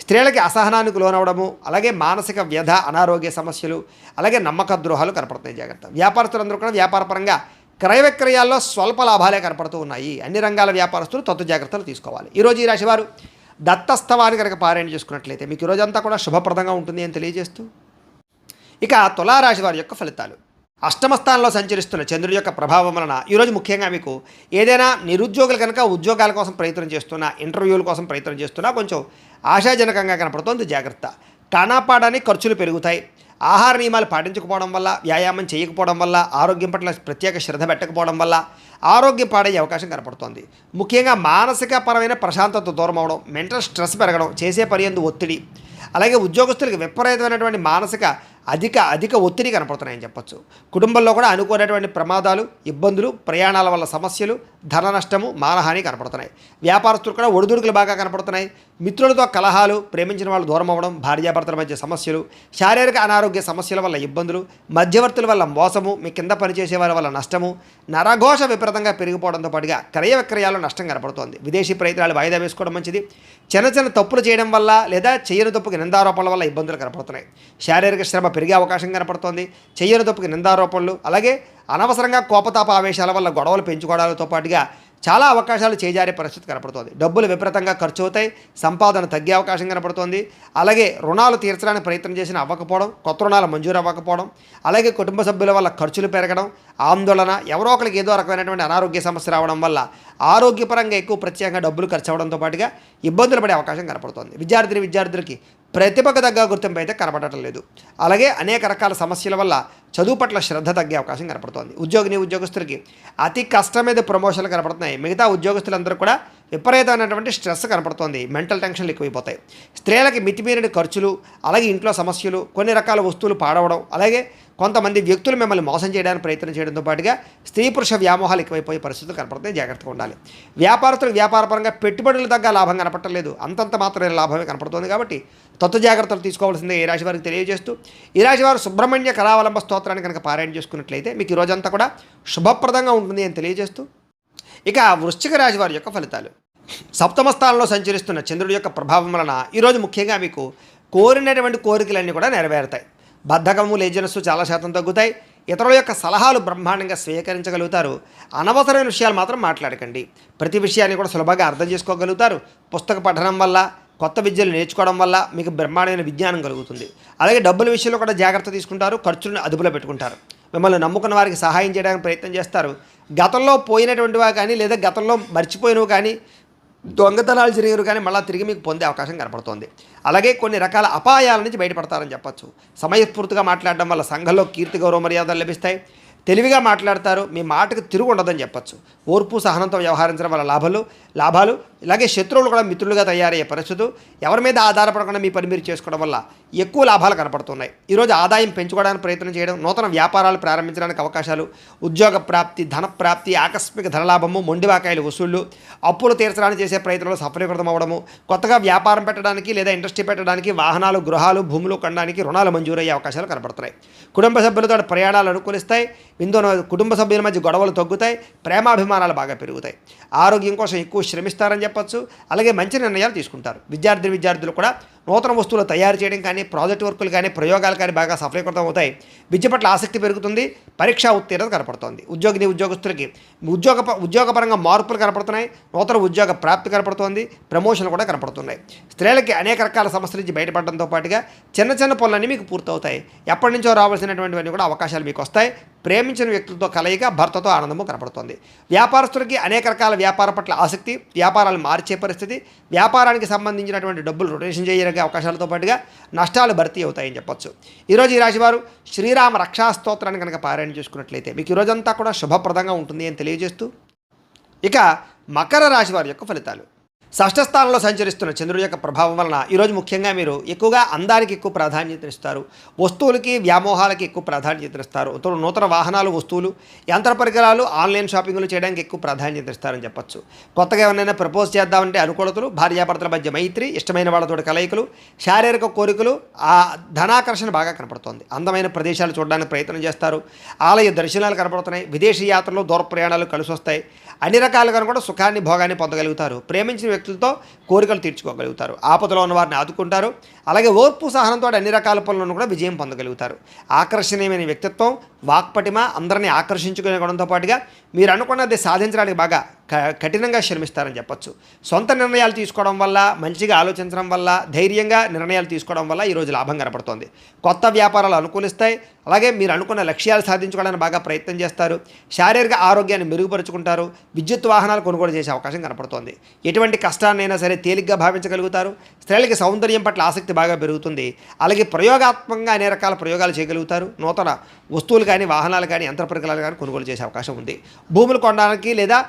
స్త్రీలకి అసహనానికి లోనవడము, అలాగే మానసిక వ్యధ, అనారోగ్య సమస్యలు, అలాగే నమ్మక ద్రోహాలు కనపడుతున్నాయి. జాగ్రత్త. వ్యాపారస్తులందరూ కూడా వ్యాపారపరంగా క్రయ విక్రయాల్లో స్వల్ప లాభాలే కనపడుతూ ఉన్నాయి. అన్ని రంగాల వ్యాపారస్తులు తత్తు జాగ్రత్తలు తీసుకోవాలి. ఈరోజు ఈ రాశివారు దత్తస్తవాన్ని కనుక పారాయణ చేసుకున్నట్లయితే మీకు ఈ రోజంతా కూడా శుభప్రదంగా ఉంటుంది అని తెలియజేస్తూ ఇక తులారాశి వారి యొక్క ఫలితాలు. అష్టమ స్థానంలో సంచరిస్తున్న చంద్రుడి యొక్క ప్రభావం వలన ఈరోజు ముఖ్యంగా మీకు ఏదైనా నిరుద్యోగులు కనుక ఉద్యోగాల కోసం ప్రయత్నం చేస్తున్నా, ఇంటర్వ్యూల కోసం ప్రయత్నం చేస్తున్నా కొంచెం ఆశాజనకంగా కనపడుతోంది. జాగ్రత్త. కానాపాడానికి ఖర్చులు పెరుగుతాయి. ఆహార నియమాలు పాటించకపోవడం వల్ల, వ్యాయామం చేయకపోవడం వల్ల, ఆరోగ్యం పట్ల ప్రత్యేక శ్రద్ధ పెట్టకపోవడం వల్ల ఆరోగ్యం పాడయ్యే అవకాశం కనపడుతోంది. ముఖ్యంగా మానసిక పరమైన ప్రశాంతత దూరం అవడం, మెంటల్ స్ట్రెస్ పెరగడం, చేసే పని యందు ఒత్తిడి, అలాగే ఉద్యోగస్తులకు విపరీతమైనటువంటి మానసిక అధిక ఒత్తిడి కనపడుతున్నాయని చెప్పొచ్చు. కుటుంబంలో కూడా అనుకోనటువంటి ప్రమాదాలు, ఇబ్బందులు, ప్రయాణాల వల్ల సమస్యలు, ధన నష్టము, మానహాని కనపడుతున్నాయి. వ్యాపారస్తులు కూడా ఒడిదుడుకులు బాగా కనపడుతున్నాయి. మిత్రులతో కలహాలు, ప్రేమించిన వాళ్ళు దూరం అవ్వడం, భార్యాభర్తల మధ్య సమస్యలు, శారీరక అనారోగ్య సమస్యల వల్ల ఇబ్బందులు, మధ్యవర్తుల వల్ల మోసము, మీ కింద పనిచేసే వారి వల్ల నష్టము, నరఘోష విపరీతంగా పెరిగిపోవడంతో పాటుగా క్రయ విక్రయాలు నష్టం కనపడుతోంది. విదేశీ ప్రయత్నాలు వాయిదా వేసుకోవడం మంచిది. చిన్న తప్పులు చేయడం వల్ల లేదా చేయని తప్పుకి నిందారోపణల వల్ల ఇబ్బందులు కనపడుతున్నాయి. శారీరక శ్రమ పెరిగే అవకాశం కనపడుతోంది. చేయని తప్పుకి నిందారోపణలు, అలాగే అనవసరంగా కోపతాప ఆవేశాల వల్ల గొడవలు పెంచుకోవడాలతో పాటుగా చాలా అవకాశాలు చేజారే పరిస్థితి కనపడుతోంది. డబ్బులు విపరీతంగా ఖర్చు అవుతాయి. సంపాదన తగ్గే అవకాశం కనపడుతోంది. అలాగే రుణాలు తీర్చడానికి ప్రయత్నం చేసిన అవ్వకపోవడం, కొత్త రుణాలు మంజూరు అవ్వకపోవడం, అలాగే కుటుంబ సభ్యుల వల్ల ఖర్చులు పెరగడం, ఆందోళన, ఎవరో ఒకరికి ఏదో రకమైనటువంటి అనారోగ్య సమస్య రావడం వల్ల ఆరోగ్యపరంగా ఎక్కువ ప్రత్యేకంగా డబ్బులు ఖర్చు అవ్వడంతో పాటుగా ఇబ్బందులు పడే అవకాశం కనపడుతోంది. విద్యార్థులకి ప్రతిభకు తగ్గ గుర్తింపు అయితే కనపడటం లేదు. అలాగే అనేక రకాల సమస్యల వల్ల చదువు పట్ల శ్రద్ధ తగ్గే అవకాశం కనపడుతోంది. ఉద్యోగస్తులకి అతి కష్టం మీద ప్రమోషన్లు కనపడుతున్నాయి. మిగతా ఉద్యోగస్తులందరూ కూడా విపరీతమైనటువంటి స్ట్రెస్ కనపడుతోంది. మెంటల్ టెన్షన్లు ఎక్కువైపోతాయి. స్త్రీలకి మితిమీరిన ఖర్చులు, అలాగే ఇంట్లో సమస్యలు, కొన్ని రకాల వస్తువులు పాడవడం, అలాగే కొంతమంది వ్యక్తులు మిమ్మల్ని మోసం చేయడానికి ప్రయత్నం చేయడంతో పాటుగా స్త్రీ పురుష వ్యామోహాలు ఎక్కువైపోయే పరిస్థితులు కనపడుతున్నాయి. జాగ్రత్తగా ఉండాలి. వ్యాపారస్తులకు వ్యాపారపరంగా పెట్టుబడులు తగ్గ లాభం కనపడలేదు. అంతంత మాత్రమే లాభమే కనపడుతుంది. కాబట్టి జాగ్రత్తలు తీసుకోవాల్సిందే ఈ రాశి వారికి తెలియజేస్తూ, ఈ రాశి వారు సుబ్రహ్మణ్య కరావలంబ స్తోత్రాన్ని కనుక పారాయణ చేసుకున్నట్లయితే మీకు ఈ రోజంతా కూడా శుభప్రదంగా ఉంటుంది అని తెలియజేస్తూ ఇక వృశ్చిక రాశి వారి యొక్క ఫలితాలు. సప్తమ స్థానంలో సంచరిస్తున్న చంద్రుడి యొక్క ప్రభావం వలన ఈరోజు ముఖ్యంగా మీకు కోరినటువంటి కోరికలన్నీ కూడా నెరవేరుతాయి. బద్ధకము, లేజినెస్ చాలా శాతం తగ్గుతాయి. ఇతరుల యొక్క సలహాలు బ్రహ్మాండంగా స్వీకరించగలుగుతారు. అనవసరమైన విషయాలు మాత్రం మాట్లాడకండి. ప్రతి విషయాన్ని కూడా సులభంగా అర్థం చేసుకోగలుగుతారు. పుస్తక పఠనం వల్ల, కొత్త విద్యలు నేర్చుకోవడం వల్ల మీకు బ్రహ్మాండమైన విజ్ఞానం కలుగుతుంది. అలాగే డబ్బుల విషయంలో కూడా జాగ్రత్త తీసుకుంటారు. ఖర్చులను అదుపులో పెట్టుకుంటారు. మిమ్మల్ని నమ్ముకున్న వారికి సహాయం చేయడానికి ప్రయత్నం చేస్తారు. గతంలో పోయినటువంటివా కానీ, లేదా గతంలో మర్చిపోయినవి కానీ, దొంగతనాలు జరిగినవి కానీ మళ్ళీ తిరిగి మీకు పొందే అవకాశం కనపడుతోంది. అలాగే కొన్ని రకాల అపాయాల నుంచి బయటపడతారని చెప్పచ్చు. సమయస్ఫూర్తిగా మాట్లాడడం వల్ల సంఘంలో కీర్తి, గౌరవ మర్యాదలు లభిస్తాయి. తెలివిగా మాట్లాడతారు. మీ మాటకు తిరుగు ఉండదని చెప్పచ్చు. ఓర్పు సహనంతో వ్యవహరించడం వల్ల లాభాలు, ఇలాగే శత్రువులు కూడా మిత్రులుగా తయారయ్యే పరిస్థితులు, ఎవరి మీద ఆధారపడకుండా మీ పని మీరు చేసుకోవడం వల్ల ఎక్కువ లాభాలు కనపడుతున్నాయి. ఈరోజు ఆదాయం పెంచుకోవడానికి ప్రయత్నం చేయడం, నూతన వ్యాపారాలు ప్రారంభించడానికి అవకాశాలు, ఉద్యోగ ప్రాప్తి, ధన ప్రాప్తి, ఆకస్మిక ధనలాభము, మొండివాకాయలు వసూళ్లు, అప్పులు తీర్చడానికి చేసే ప్రయత్నంలో సఫలీకృతం అవ్వడము, కొత్తగా వ్యాపారం పెట్టడానికి లేదా ఇండస్ట్రీ పెట్టడానికి, వాహనాలు, గృహాలు, భూములు కొనడానికి రుణాలు మంజూరయ్యే అవకాశాలు కనపడుతున్నాయి. కుటుంబ సభ్యులతో ప్రయాణాలు అనుకూలిస్తాయి. ఇందులో కుటుంబ సభ్యుల మధ్య గొడవలు తగ్గుతాయి. ప్రేమాభిమానాలు బాగా పెరుగుతాయి. ఆరోగ్యం కోసం ఎక్కువ శ్రమిస్తారని చెప్పచ్చు. అలాగే మంచి నిర్ణయాలు తీసుకుంటారు. విద్యార్థులు కూడా నూతన వస్తువులు తయారు చేయడం కానీ, ప్రాజెక్ట్ వర్కులు కానీ, ప్రయోగాలు కానీ బాగా సఫలీకృతం అవుతాయి. విద్య పట్ల ఆసక్తి పెరుగుతుంది. పరీక్షా ఉత్తీర్ణత కనపడుతోంది. ఉద్యోగస్తులకి ఉద్యోగపరంగా మార్పులు కనపడుతున్నాయి. నూతన ఉద్యోగ ప్రాప్తి కనపడుతోంది. ప్రమోషన్లు కూడా కనపడుతున్నాయి. స్త్రీలకి అనేక రకాల సమస్యల నుంచి బయటపడడంతో పాటుగా చిన్న పనులన్నీ మీకు పూర్తవుతాయి. ఎప్పటి నుంచో రావాల్సినటువంటివన్నీ కూడా అవకాశాలు మీకు వస్తాయి. ప్రేమించిన వ్యక్తులతో కలయిక, భర్తతో ఆనందము కనపడుతోంది. వ్యాపారస్తులకి అనేక రకాల వ్యాపార పట్ల ఆసక్తి, వ్యాపారాలు మార్చే పరిస్థితి, వ్యాపారానికి సంబంధించినటువంటి డబ్బులు రొటేషన్ చేయడానికి అవకాశాలతో పాటుగా నష్టాలు భర్తీ అవుతాయని చెప్పొచ్చు. ఈరోజు ఈ రాశివారు శ్రీరామ రక్షా స్తోత్రాన్ని కనుక పారాయణ చేసుకున్నట్లయితే మీకు ఈరోజంతా కూడా శుభప్రదంగా ఉంటుంది అని తెలియజేస్తూ ఇక మకర రాశి వారి యొక్క ఫలితాలు. షష్ఠస్థానంలో సంచరిస్తున్న చంద్రుడి యొక్క ప్రభావం వలన ఈరోజు ముఖ్యంగా మీరు ఎక్కువగా అందానికి ఎక్కువ ప్రాధాన్యత ఇస్తారు. వస్తువులకి, వ్యామోహాలకి ఎక్కువ ప్రాధాన్యత ఇస్తారు. నూతన వాహనాలు, వస్తువులు, యంత్ర పరికరాలు, ఆన్లైన్ షాపింగ్లు చేయడానికి ఎక్కువ ప్రాధాన్యత ఇస్తారని చెప్పచ్చు. కొత్తగా ఎవరైనా ప్రపోజ్ చేద్దామంటే అనుకూలతలు, భార్యాభర్తల మధ్య మైత్రి, ఇష్టమైన వాళ్ళతో కలయికలు, శారీరక కోరికలు, ఆ ధనాకర్షణ బాగా కనపడుతోంది. అందమైన ప్రదేశాలు చూడడానికి ప్రయత్నం చేస్తారు. ఆలయ దర్శనాలు కనపడుతున్నాయి. విదేశీ యాత్రలు, దూర ప్రయాణాలు కలిసి వస్తాయి. అన్ని రకాలుగా కూడా సుఖాన్ని, భోగాన్ని పొందగలుగుతారు. ప్రేమించిన వ్యక్తులతో కోరికలు తీర్చుకోగలుగుతారు. ఆపదలో ఉన్న వారిని ఆదుకుంటారు. అలాగే ఓర్పు సహనంతో అన్ని రకాల పనులను కూడా విజయం పొందగలుగుతారు. ఆకర్షణీయమైన వ్యక్తిత్వం, వాక్పటిమ, అందరినీ ఆకర్షించుకునే గుణంతో పాటుగా మీరు అనుకున్నది సాధించడానికి బాగా కఠినంగా శ్రమిస్తారని చెప్పొచ్చు. సొంత నిర్ణయాలు తీసుకోవడం వల్ల, మంచిగా ఆలోచించడం వల్ల, ధైర్యంగా నిర్ణయాలు తీసుకోవడం వల్ల ఈరోజు లాభం కనపడుతోంది. కొత్త వ్యాపారాలు అనుకూలిస్తాయి. అలాగే మీరు అనుకున్న లక్ష్యాలు సాధించుకోవడానికి బాగా ప్రయత్నం చేస్తారు. శారీరక ఆరోగ్యాన్ని మెరుగుపరుచుకుంటారు. విద్యుత్ వాహనాలు కొనుగోలు చేసే అవకాశం కనపడుతోంది. ఎటువంటి కష్టాన్నైనా సరే తేలిగ్గా భావించగలుగుతారు. స్త్రీలకి సౌందర్యం పట్ల ఆసక్తి బాగా పెరుగుతుంది. అలాగే ప్రయోగాత్మకంగా అనేక రకాల ప్రయోగాలు చేయగలుగుతారు. నూతన వస్తువులు కానీ, వాహనాలు కానీ, యంత్ర పరికరాలు కానీ కొనుగోలు చేసే అవకాశం ఉంది. భూములు కొనడానికి లేదా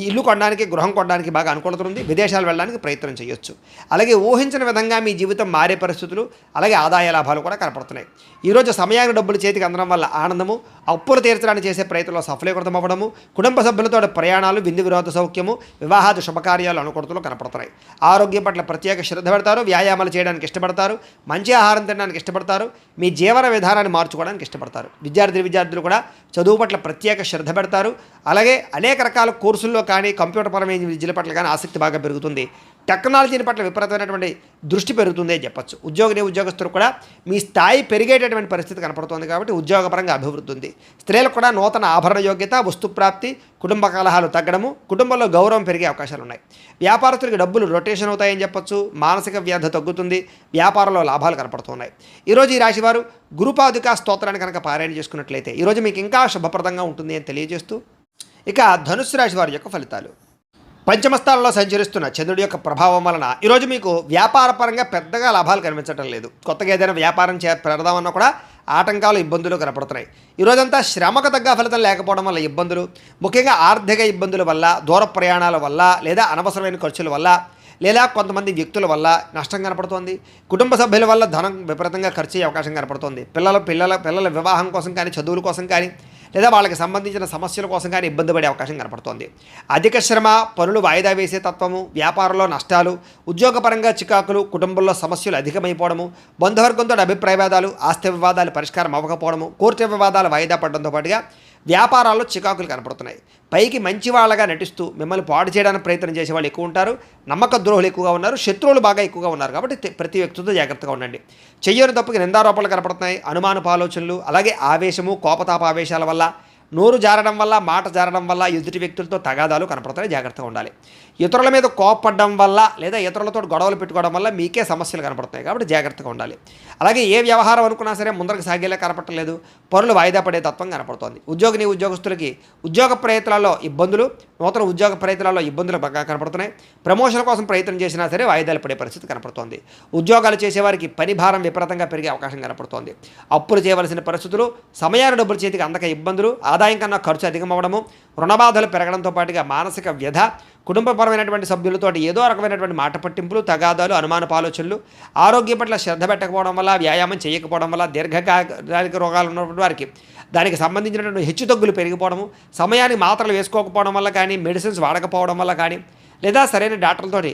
ఇల్లు కొనడానికి, గృహం కొనడానికి బాగా అనుకూలత ఉంది. విదేశాలు వెళ్ళడానికి ప్రయత్నం చేయొచ్చు. అలాగే ఊహించిన విధంగా మీ జీవితం మారే పరిస్థితులు, అలాగే ఆదాయ లాభాలు కూడా కనపడుతున్నాయి. ఈరోజు సమయానికి డబ్బులు చేతికి అందడం వల్ల ఆనందము, అప్పులు తీర్చడానికి చేసే ప్రయత్నంలో సఫలీకృతం అవ్వడము, కుటుంబ సభ్యులతో ప్రయాణాలు, విందు వినోద సౌఖ్యము, వివాహాది శుభకార్యాలు అనుకూలతలు కనపడుతున్నాయి. ఆరోగ్యం పట్ల ప్రత్యేక శ్రద్ధ పెడతారు. వ్యాయామాలు చేయడానికి ఇష్టపడతారు. మంచి ఆహారం తినడానికి ఇష్టపడతారు. మీ జీవన విధానాన్ని మార్చుకోవడానికి ఇష్టపడతారు. విద్యార్థులు కూడా చదువు పట్ల ప్రత్యేక శ్రద్ధ పెడతారు. అలాగే అనేక రకాల కోర్సుల్లో కానీ, కంప్యూటర్ పరమైన విద్యల పట్ల కానీ ఆసక్తి బాగా పెరుగుతుంది. టెక్నాలజీని పట్ల విపరీతమైనటువంటి దృష్టి పెరుగుతుంది అని చెప్పచ్చు. ఉద్యోగస్తులు కూడా మీ స్థాయి పెరిగేటటువంటి పరిస్థితి కనపడుతుంది. కాబట్టి ఉద్యోగపరంగా అభివృద్ధి ఉంది. స్త్రీలకు కూడా నూతన ఆభరణ యోగ్యత, వస్తుప్రాప్తి, కుటుంబ కలహాలు తగ్గడము, కుటుంబంలో గౌరవం పెరిగే అవకాశాలు ఉన్నాయి. వ్యాపారస్తులకి డబ్బులు రొటేషన్ అవుతాయని చెప్పచ్చు. మానసిక వ్యధ తగ్గుతుంది. వ్యాపారంలో లాభాలు కనపడుతున్నాయి. ఈరోజు ఈ రాశివారు గురుపాదుకా స్తోత్రాన్ని కనుక పారాయణ చేసుకున్నట్లయితే ఈరోజు మీకు ఇంకా శుభప్రదంగా ఉంటుంది అని తెలియజేస్తూ, ఇక ధనుస్సు రాశి వారి యొక్క ఫలితాలు. పంచమస్థానంలో సంచరిస్తున్న చంద్రుడి యొక్క ప్రభావం వలన ఈరోజు మీకు వ్యాపారపరంగా పెద్దగా లాభాలు కనిపించడం లేదు. కొత్తగా ఏదైనా వ్యాపారం పెడదామన్నా కూడా ఆటంకాలు, ఇబ్బందులు కనపడుతున్నాయి. ఈరోజంతా శ్రమకు తగ్గ ఫలితం లేకపోవడం వల్ల ఇబ్బందులు, ముఖ్యంగా ఆర్థిక ఇబ్బందుల వల్ల, దూర ప్రయాణాల వల్ల, లేదా అనవసరమైన ఖర్చుల వల్ల, లేదా కొంతమంది వ్యక్తుల వల్ల నష్టం కనపడుతోంది. కుటుంబ సభ్యుల వల్ల ధనం విపరీతంగా ఖర్చు అయ్యే అవకాశం కనపడుతోంది. పిల్లల వివాహం కోసం కానీ, చదువుల కోసం కానీ, లేదా వాళ్ళకి సంబంధించిన సమస్యల కోసం కానీ ఇబ్బంది పడే అవకాశం కనపడుతోంది. అధిక శ్రమ, పనులు వాయిదా వేసే తత్వము, వ్యాపారంలో నష్టాలు, ఉద్యోగపరంగా చికాకులు, కుటుంబంలో సమస్యలు అధికమైపోవడము, బంధువర్గంతో అభిప్రాయ వివాదాలు, ఆస్తి వివాదాలు పరిష్కారం అవ్వకపోవడము, కోర్టు వివాదాలు వాయిదా పడడంతో పాటుగా వ్యాపారాల్లో చికాకులు కనపడుతున్నాయి. పైకి మంచి వాళ్ళగా నటిస్తూ మిమ్మల్ని పాడు చేయడానికి ప్రయత్నం చేసే వాళ్ళు ఎక్కువ ఉంటారు. నమ్మక ద్రోహులు ఎక్కువగా ఉన్నారు. శత్రువులు బాగా ఎక్కువగా ఉన్నారు. కాబట్టి ప్రతి వ్యక్తితో జాగ్రత్తగా ఉండండి. చెయ్యని తప్పుకి నిందారోపణలు కనపడుతున్నాయి. అనుమానపు ఆలోచనలు, అలాగే ఆవేశము, కోపతాప ఆవేశాల వల్ల, నోరు జారడం వల్ల, మాట జారడం వల్ల ఎదుటి వ్యక్తులతో తగాదాలు కనపడతాయి. జాగ్రత్తగా ఉండాలి. ఇతరుల మీద కోపపడడం వల్ల, లేదా ఇతరులతో గొడవలు పెట్టుకోవడం వల్ల మీకే సమస్యలు కనపడతాయి. కాబట్టి జాగ్రత్తగా ఉండాలి. అలాగే ఏ వ్యవహారం అనుకున్నా సరే ముందరకు సాగేలా కనపడలేదు. పనులు వాయిదా పడే తత్వం కనపడుతోంది. ఉద్యోగస్తులకి ఉద్యోగ ప్రయత్నాల్లో ఇబ్బందులు, నూతన ఉద్యోగ ప్రయత్నాల్లో ఇబ్బందులు బాగా కనపడుతున్నాయి. ప్రమోషన్ కోసం ప్రయత్నం చేసినా సరే వాయిదాలు పడే పరిస్థితి కనపడుతోంది. ఉద్యోగాలు చేసేవారికి పని భారం విపరీతంగా పెరిగే అవకాశం కనపడుతోంది. అప్పులు చేయవలసిన పరిస్థితులు, సమయాన్ని డబ్బులు చేతికి అందక ఇబ్బందులు, ఆదాయం కన్నా ఖర్చు అధికమవ్వడము, రుణబాధలు పెరగడంతో పాటుగా మానసిక వ్యధ, కుటుంబపరమైనటువంటి సభ్యులతో ఏదో రకమైనటువంటి మాట పట్టింపులు, తగాదాలు, అనుమానపు ఆలోచనలు, ఆరోగ్యం పట్ల శ్రద్ధ పెట్టకపోవడం వల్ల, వ్యాయామం చేయకపోవడం వల్ల, దీర్ఘకాలిక రోగాలు ఉన్నటువంటి వారికి దానికి సంబంధించినటువంటి హెచ్చుతగ్గులు పెరిగిపోవడము, సమయానికి మాత్రలు వేసుకోకపోవడం వల్ల కానీ, మెడిసిన్స్ వాడకపోవడం వల్ల కానీ, లేదా సరైన డాక్టర్లతోటి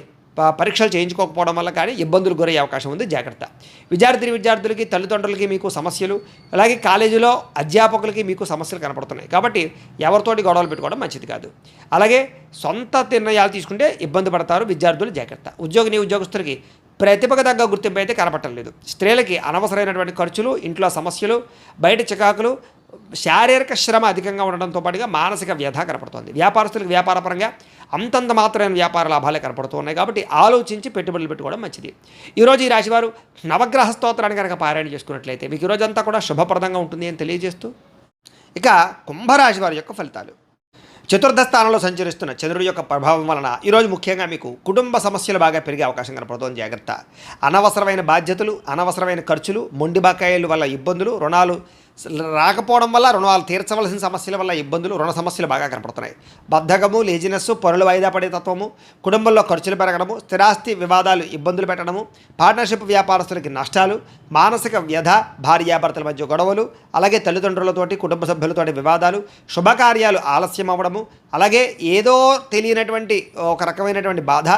పరీక్షలు చేయించుకోకపోవడం వల్ల కానీ ఇబ్బందులు గురయ్యే అవకాశం ఉంది. జాగ్రత్త. విద్యార్థులకి, తల్లిదండ్రులకి మీకు సమస్యలు, అలాగే కాలేజీలో అధ్యాపకులకి మీకు సమస్యలు కనపడుతున్నాయి. కాబట్టి ఎవరితోటి గొడవలు పెట్టుకోవడం మంచిది కాదు. అలాగే సొంత నిర్ణయాలు తీసుకుంటే ఇబ్బంది పడతారు విద్యార్థులు. జాగ్రత్త. ఉద్యోగస్తులకి ప్రతిభకు తగ్గ గుర్తింపు అయితే కనపడలేదు. స్త్రీలకి అనవసరమైనటువంటి ఖర్చులు, ఇంట్లో సమస్యలు, బయట చికాకులు, శారీరక శ్రమ అధికంగా ఉండడంతో పాటుగా మానసిక వ్యధ కనపడుతుంది. వ్యాపారస్తులకు వ్యాపారపరంగా అంతంత మాత్రమైన వ్యాపార లాభాలే కనపడుతూ ఉన్నాయి. కాబట్టి ఆలోచించి పెట్టుబడులు పెట్టుకోవడం మంచిది. ఈరోజు ఈ రాశివారు నవగ్రహ స్తోత్రాన్ని కనుక పారాయణ చేసుకున్నట్లయితే మీకు ఈరోజంతా కూడా శుభప్రదంగా ఉంటుంది అని తెలియజేస్తూ, ఇక కుంభరాశి వారి యొక్క ఫలితాలు. చతుర్థ స్థానంలో సంచరిస్తున్న చంద్రుడి యొక్క ప్రభావం వలన ఈరోజు ముఖ్యంగా మీకు కుటుంబ సమస్యలు బాగా పెరిగే అవకాశం కనపడుతుంది. జాగ్రత్త. అనవసరమైన బాధ్యతలు, అనవసరమైన ఖర్చులు, మొండి బకాయిల వల్ల ఇబ్బందులు, రుణాలు రాకపోవడం వల్ల, రుణాలు తీర్చవలసిన సమస్యల వల్ల ఇబ్బందులు, రుణ సమస్యలు బాగా కనపడుతున్నాయి. బద్ధకము, లేజినెస్, పనులు వాయిదా పడే తత్వము, కుటుంబంలో ఖర్చులు పెరగడము, స్థిరాస్తి వివాదాలు ఇబ్బందులు పెట్టడము, పార్ట్నర్షిప్ వ్యాపారస్తులకి నష్టాలు, మానసిక వ్యధ, భార్యాభర్తల మధ్య గొడవలు, అలాగే తల్లిదండ్రులతోటి, కుటుంబ సభ్యులతోటి వివాదాలు, శుభకార్యాలు ఆలస్యం అవ్వడము, అలాగే ఏదో తెలియనటువంటి ఒక రకమైనటువంటి బాధ,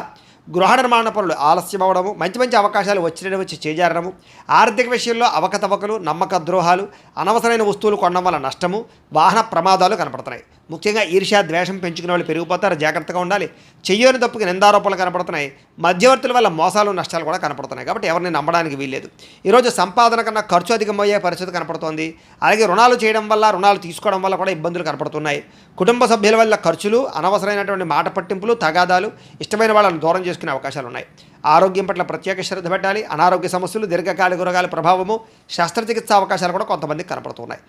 గృహ నిర్మాణ పనులు ఆలస్యం అవ్వడము, మంచి అవకాశాలు వచ్చి చేజారడము, ఆర్థిక విషయంలో అవకతవకలు, నమ్మక ద్రోహాలు, అనవసరమైన వస్తువులు కొనడం వల్ల నష్టము, వాహన ప్రమాదాలు కనపడుతున్నాయి. ముఖ్యంగా ఈర్ష్య ద్వేషం పెంచుకునే వాళ్ళు పెరిగిపోతారు, జాగ్రత్తగా ఉండాలి. చెయ్యని తప్పుకి నిందారోపణలు కనపడుతున్నాయి. మధ్యవర్తుల వల్ల మోసాలు నష్టాలు కూడా కనపడుతున్నాయి. కాబట్టి ఎవరిని నమ్మడానికి వీల్లేదు. ఈరోజు సంపాదన కన్నా ఖర్చు అధికమయ్యే పరిస్థితి కనపడుతోంది. అలాగే రుణాలు చేయడం వల్ల, రుణాలు తీసుకోవడం వల్ల కూడా ఇబ్బందులు కనపడుతున్నాయి. కుటుంబ సభ్యుల వల్ల ఖర్చులు, అనవసరమైనటువంటి మాట పట్టింపులు, తగాదాలు, ఇష్టమైన వాళ్ళని దూరం చేసుకునే అవకాశాలు ఉన్నాయి. ఆరోగ్యం పట్ల ప్రత్యేక శ్రద్ధ పెట్టాలి. అనారోగ్య సమస్యలు, దీర్ఘకాలిక రోగాల ప్రభావము, శస్త్రచికిత్స అవకాశాలు కూడా కొంతమందికి కనపడుతున్నాయి.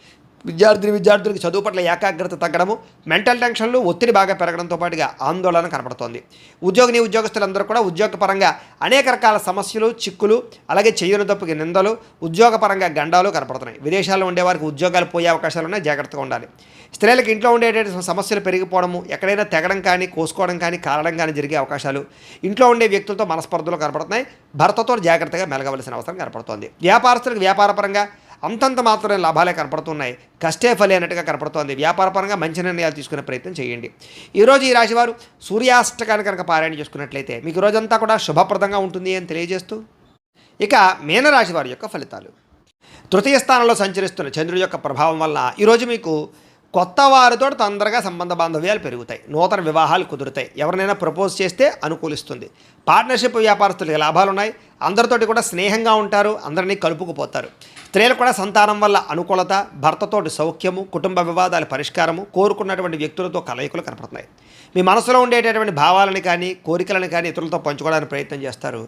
విద్యార్థులకి చదువు పట్ల ఏకాగ్రత తగ్గడము, మెంటల్ టెన్షన్లు, ఒత్తిడి బాగా పెరగడంతో పాటుగా ఆందోళన కనపడుతోంది. ఉద్యోగస్తులందరూ కూడా ఉద్యోగపరంగా అనేక రకాల సమస్యలు, చిక్కులు, అలాగే చెయ్యని తప్పుకి నిందలు, ఉద్యోగపరంగా గండాలు కనపడుతున్నాయి. విదేశాల్లో ఉండేవారికి ఉద్యోగాలు పోయే అవకాశాలు ఉన్నాయి, జాగ్రత్తగా ఉండాలి. స్త్రీలకు ఇంట్లో ఉండేటువంటి సమస్యలు పెరిగిపోవడము, ఎక్కడైనా తెగడం కానీ, కోసుకోవడం కానీ, కారడం కానీ జరిగే అవకాశాలు, ఇంట్లో ఉండే వ్యక్తులతో మనస్పర్ధలు కనపడుతున్నాయి. భర్తతో జాగ్రత్తగా మెలగవలసిన అవసరం కనపడుతోంది. వ్యాపారస్తులకు వ్యాపారపరంగా అంతంత మాత్రమే లాభాలే కనపడుతున్నాయి. కష్టే ఫలి అన్నట్టుగా కనపడుతోంది. వ్యాపారపరంగా మంచి నిర్ణయాలు తీసుకునే ప్రయత్నం చేయండి. ఈరోజు ఈ రాశివారు సూర్యాష్టకాన్ని కనుక పారాయణ చేసుకున్నట్లయితే మీకు రోజంతా కూడా శుభప్రదంగా ఉంటుంది అని తెలియజేస్తూ, ఇక మీనరాశి వారి యొక్క ఫలితాలు. తృతీయ స్థానంలో సంచరిస్తున్న చంద్రుడి యొక్క ప్రభావం వల్ల ఈరోజు మీకు కొత్త వారితో తొందరగా సంబంధ బాంధవ్యాలు పెరుగుతాయి. నూతన వివాహాలు కుదురుతాయి. ఎవరినైనా ప్రపోజ్ చేస్తే అనుకూలిస్తుంది. పార్ట్నర్షిప్ వ్యాపారస్తులకి లాభాలు ఉన్నాయి. అందరితోటి కూడా స్నేహంగా ఉంటారు. అందరినీ కలుపుకుపోతారు. స్త్రీలు కూడా సంతానం వల్ల అనుకూలత, భర్తతోటి సౌఖ్యము, కుటుంబ వివాదాల పరిష్కారము, కోరుకున్నటువంటి వ్యక్తులతో కలయికలు కనపడుతున్నాయి. మీ మనసులో ఉండేటటువంటి భావాలను కానీ, కోరికలను కానీ ఇతరులతో పంచుకోవడానికి ప్రయత్నం చేస్తారు.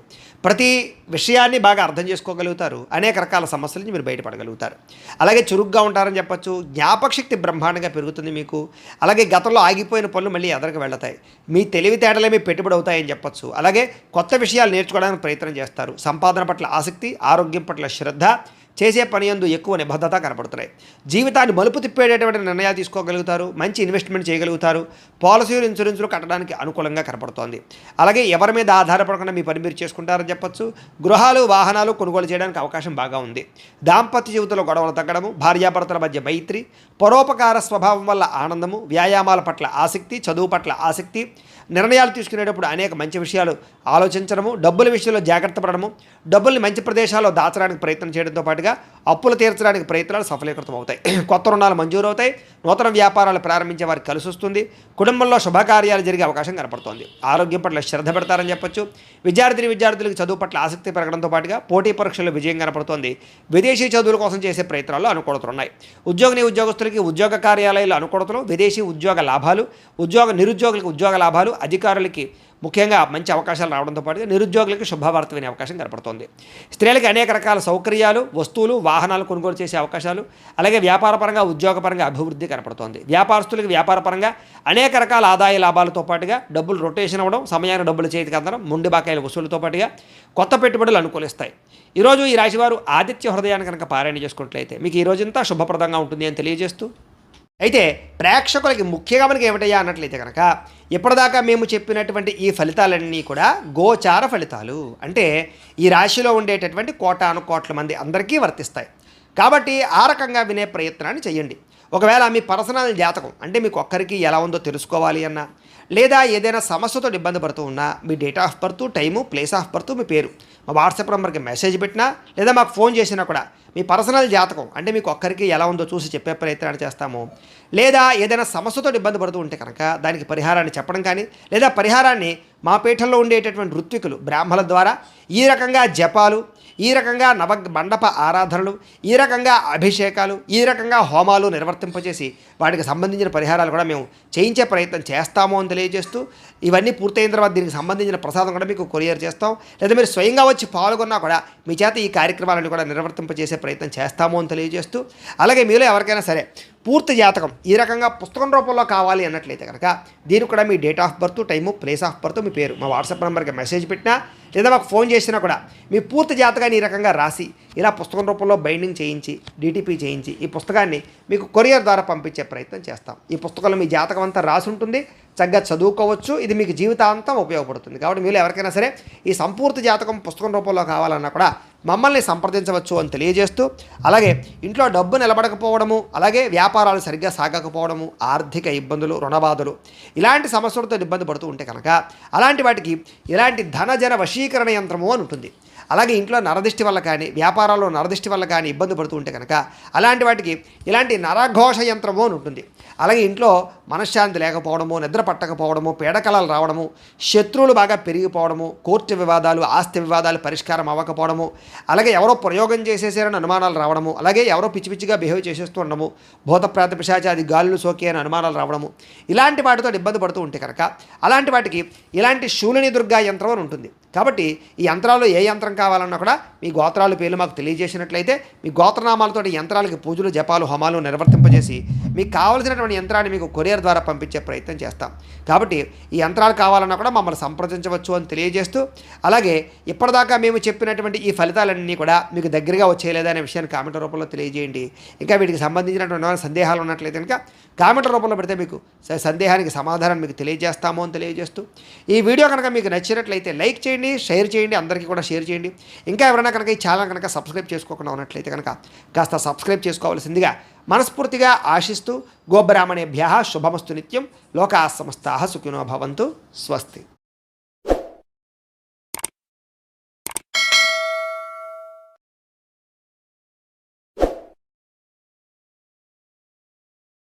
ప్రతి విషయాన్ని బాగా అర్థం చేసుకోగలుగుతారు. అనేక రకాల సమస్యల నుంచి మీరు బయటపడగలుగుతారు. అలాగే చురుగ్గా ఉంటారని చెప్పచ్చు. జ్ఞాపకశక్తి బ్రహ్మాండంగా పెరుగుతుంది మీకు. అలాగే గతంలో ఆగిపోయిన పనులు మళ్ళీ ఎదరికి వెళతాయి. మీ తెలివితేటలే మీ పెట్టుబడి అవుతాయని చెప్పచ్చు. అలాగే కొత్త విషయాలు నేర్చుకోవడానికి ప్రయత్నం చేస్తారు. సంపాదన పట్ల ఆసక్తి, ఆరోగ్యం పట్ల శ్రద్ధ, చేసే పని యందు ఎక్కువ నిబద్ధత కనపడుతున్నాయి. జీవితాన్ని మలుపు తిప్పేటటువంటి నిర్ణయాలు తీసుకోగలుగుతారు. మంచి ఇన్వెస్ట్మెంట్ చేయగలుగుతారు. పాలసీలు, ఇన్సూరెన్సులు కట్టడానికి అనుకూలంగా కనపడుతోంది. అలాగే ఎవరి మీద ఆధారపడకుండా మీ పని మీరు చేసుకుంటారని చెప్పచ్చు. గృహాలు, వాహనాలు కొనుగోలు చేయడానికి అవకాశం బాగా ఉంది. దాంపత్య జీవితంలో గొడవలు తగ్గడము, భార్యాభర్తల మధ్య మైత్రి, పరోపకార స్వభావం వల్ల ఆనందము, వ్యాయామాల పట్ల ఆసక్తి, చదువు పట్ల ఆసక్తి, నిర్ణయాలు తీసుకునేటప్పుడు అనేక మంచి విషయాలు ఆలోచించడము, డబ్బుల విషయంలో జాగ్రత్త పడడము, డబ్బుల్ని మంచి ప్రదేశాల్లో దాచడానికి ప్రయత్నం చేయడంతో పాటుగా అప్పులు తీర్చడానికి ప్రయత్నాలు సఫలీకృతం అవుతాయి. కొత్త రుణాలు మంజూరు అవుతాయి. నూతన వ్యాపారాలు ప్రారంభించే వారికి కలిసి వస్తుంది. కుటుంబంలో శుభకార్యాలు జరిగే అవకాశం కనపడుతోంది. ఆరోగ్యం పట్ల శ్రద్ధ పెడతారని చెప్పొచ్చు. విద్యార్థులకు చదువు పట్ల ఆసక్తి పెరగడంతో పాటుగా పోటీ పరీక్షల్లో విజయం కనపడుతోంది. విదేశీ చదువుల కోసం చేసే ప్రయత్నాల్లో అనుకూలతలు ఉన్నాయి. ఉద్యోగస్తులకి ఉద్యోగ కార్యాలయాలు అనుకూలతలు, విదేశీ ఉద్యోగ లాభాలు, నిరుద్యోగులకు ఉద్యోగ లాభాలు, అధికారులకి ముఖ్యంగా మంచి అవకాశాలు రావడంతో పాటుగా నిరుద్యోగులకు శుభవార్త వినే అవకాశం కనపడుతోంది. స్త్రీలకు అనేక రకాల సౌకర్యాలు, వస్తువులు, వాహనాలు కొనుగోలు చేసే అవకాశాలు, అలాగే వ్యాపారపరంగా, ఉద్యోగపరంగా అభివృద్ధి కనపడుతోంది. వ్యాపారస్తులకు వ్యాపారపరంగా అనేక రకాల ఆదాయ లాభాలతో పాటుగా డబ్బులు రొటేషన్ అవ్వడం, సమయానికి డబ్బులు చేతికి అందడం, మొండి బాకాయల వసూలుతో పాటుగా కొత్త పెట్టుబడులు అనుకూలిస్తాయి. ఈరోజు ఈ రాశివారు ఆదిత్య హృదయాన్ని కనుక పారాయణ చేసుకున్నట్లయితే మీకు ఈ రోజంతా శుభప్రదంగా ఉంటుంది అని తెలియజేస్తూ, అయితే ప్రేక్షకులకి ముఖ్యంగా మనకి ఏమిటయ్యా అన్నట్లయితే కనుక ఇప్పటిదాకా మేము చెప్పినటువంటి ఈ ఫలితాలన్నీ కూడా గోచార ఫలితాలు. అంటే ఈ రాశిలో ఉండేటటువంటి కోటాను కోట్ల మంది అందరికీ వర్తిస్తాయి. కాబట్టి ఆ రకంగా వినే ప్రయత్నాన్ని చేయండి. ఒకవేళ మీ పర్సనల్ జాతకం అంటే మీకు ఒక్కరికి ఎలా ఉందో తెలుసుకోవాలి అన్నా, లేదా ఏదైనా సమస్యతో ఇబ్బంది పడుతూ ఉన్నా మీ date of birth, time, place of birth, మీ పేరు మా వాట్సాప్ నెంబర్కి మెసేజ్ పెట్టినా లేదా మాకు ఫోన్ చేసినా కూడా మీ పర్సనల్ జాతకం అంటే మీకు ఒక్కరికి ఎలా ఉందో చూసి చెప్పే ప్రయత్నాన్ని చేస్తాము. లేదా ఏదైనా సమస్యతో ఇబ్బంది పడుతూ ఉంటే కనుక దానికి పరిహారాన్ని చెప్పడం కానీ, లేదా పరిహారాన్ని మా పీఠంలో ఉండేటటువంటి ఋత్వికులు, బ్రాహ్మణుల ద్వారా ఈ రకంగా జపాలు, ఈ రకంగా మండప ఆరాధనలు, ఈ రకంగా అభిషేకాలు, ఈ రకంగా హోమాలు నిర్వర్తింపజేసి వాటికి సంబంధించిన పరిహారాలు కూడా మేము చేయించే ప్రయత్నం చేస్తాము అని తెలియజేస్తూ, ఇవన్నీ పూర్తయిన తర్వాత దీనికి సంబంధించిన ప్రసాదం కూడా మీకు కొరియర్ చేస్తాం. లేదా మీరు స్వయంగా వచ్చి పాల్గొన్నా కూడా మీ చేత ఈ కార్యక్రమాలను కూడా నిర్వర్తింపజేసే ప్రయత్నం చేస్తాము అని తెలియజేస్తూ, అలాగే మీలో ఎవరికైనా సరే పూర్తి జాతకం ఈ రకంగా పుస్తకం రూపంలో కావాలి అన్నట్లయితే కనుక దీనికి కూడా మీ date of birth, time, place of birth, మీ పేరు మా వాట్సాప్ నెంబర్కి మెసేజ్ పెట్టినా లేదా మాకు ఫోన్ చేసినా కూడా మీ పూర్తి జాతకాన్ని ఈ రకంగా రాసి ఇలా పుస్తకం రూపంలో బైండింగ్ చేయించి, డిటిపి చేయించి ఈ పుస్తకాన్ని మీకు కొరియర్ ద్వారా పంపించే ప్రయత్నం చేస్తాం. ఈ పుస్తకంలో మీ జాతకం అంతా రాసి ఉంటుంది. చక్కగా చదువుకోవచ్చు. ఇది మీకు జీవితాంతం ఉపయోగపడుతుంది. కాబట్టి మీరు ఎవరికైనా సరే ఈ సంపూర్తి జాతకం పుస్తకం రూపంలో కావాలన్నా కూడా మమ్మల్ని సంప్రదించవచ్చు అని తెలియజేస్తూ, అలాగే ఇంట్లో డబ్బు నిలబడకపోవడము, అలాగే వ్యాపారాలు సరిగ్గా సాగకపోవడము, ఆర్థిక ఇబ్బందులు, రుణబాధలు ఇలాంటి సమస్యలతో ఇబ్బంది పడుతూ ఉంటే కనుక అలాంటి వాటికి ఇలాంటి ధనజన వశీకరణ యంత్రము అని ఉంటుంది. అలాగే ఇంట్లో నరదిష్టి వల్ల కానీ వ్యాపారాల్లో నరదిష్టి వల్ల కానీ ఇబ్బంది పడుతూ ఉంటే కనుక అలాంటి వాటికి ఇలాంటి నరఘోష యంత్రము అని ఉంటుంది. అలాగే ఇంట్లో మనశ్శాంతి లేకపోవడము, నిద్ర పట్టకపోవడము, పీడకలలు రావడము, శత్రువులు బాగా పెరిగిపోవడము, కోర్టు వివాదాలు, ఆస్తి వివాదాలు పరిష్కారం అవ్వకపోవడము, అలాగే ఎవరో ప్రయోగం చేసేసారని అనుమానాలు రావడము, అలాగే ఎవరో పిచ్చి పిచ్చిగా బిహేవ్ చేసేస్తూ ఉండడము, భూత ప్రేత పిశాచాది గాలులు సోకి అని అనుమానాలు రావడము, ఇలాంటి వాటితో ఇబ్బంది పడుతూ ఉంటే కనుక అలాంటి వాటికి ఇలాంటి శూలిని దుర్గా యంత్రం అని ఉంటుంది. కాబట్టి ఈ యంత్రాల్లో ఏ యంత్రం కావాలన్నా కూడా మీ గోత్రాల పేర్లు మాకు తెలియజేసినట్లయితే మీ గోత్రనామాలతో యంత్రాలకి పూజలు, జపాలు, హోమాలు నిర్వర్తింపజేసి మీకు కావలసినటువంటి యంత్రాన్ని మీకు కొరియర్ ద్వారా పంపించే ప్రయత్నం చేస్తాం. కాబట్టి ఈ యంత్రాలు కావాలన్నా కూడా మమ్మల్ని సంప్రదించవచ్చు అని తెలియజేస్తూ, అలాగే ఇప్పటిదాకా మేము చెప్పినటువంటి ఈ ఫలితాలన్నీ కూడా మీకు దగ్గరగా వచ్చేయలేదా అనే విషయాన్ని కామెంట్ రూపంలో తెలియజేయండి. ఇంకా వీటికి సంబంధించినటువంటి సందేహాలు ఉన్నట్లయితే కనుక కామెంట్ రూపంలో పెడితే మీకు సందేహానికి సమాధానం మీకు తెలియజేస్తాము అని తెలియజేస్తూ, ఈ వీడియో కనుక మీకు నచ్చినట్లయితే లైక్ చేయండి, షేర్ చేయండి, అందరికీ కూడా షేర్ చేయండి. ఇంకా ఎవరైనా కనుక ఈ ఛానల్ కనుక సబ్స్క్రైబ్ చేసుకోకుండా ఉన్నట్లయితే కనుక కాస్త సబ్స్క్రైబ్ చేసుకోవాల్సిందిగా మనస్ఫూర్తిగా ఆశిస్తూ, గోబ్రాహ్మణేభ్యః శుభమస్తు నిత్యం, లోకాః సమస్తాః సుఖినో భవంతు. స్వస్తి.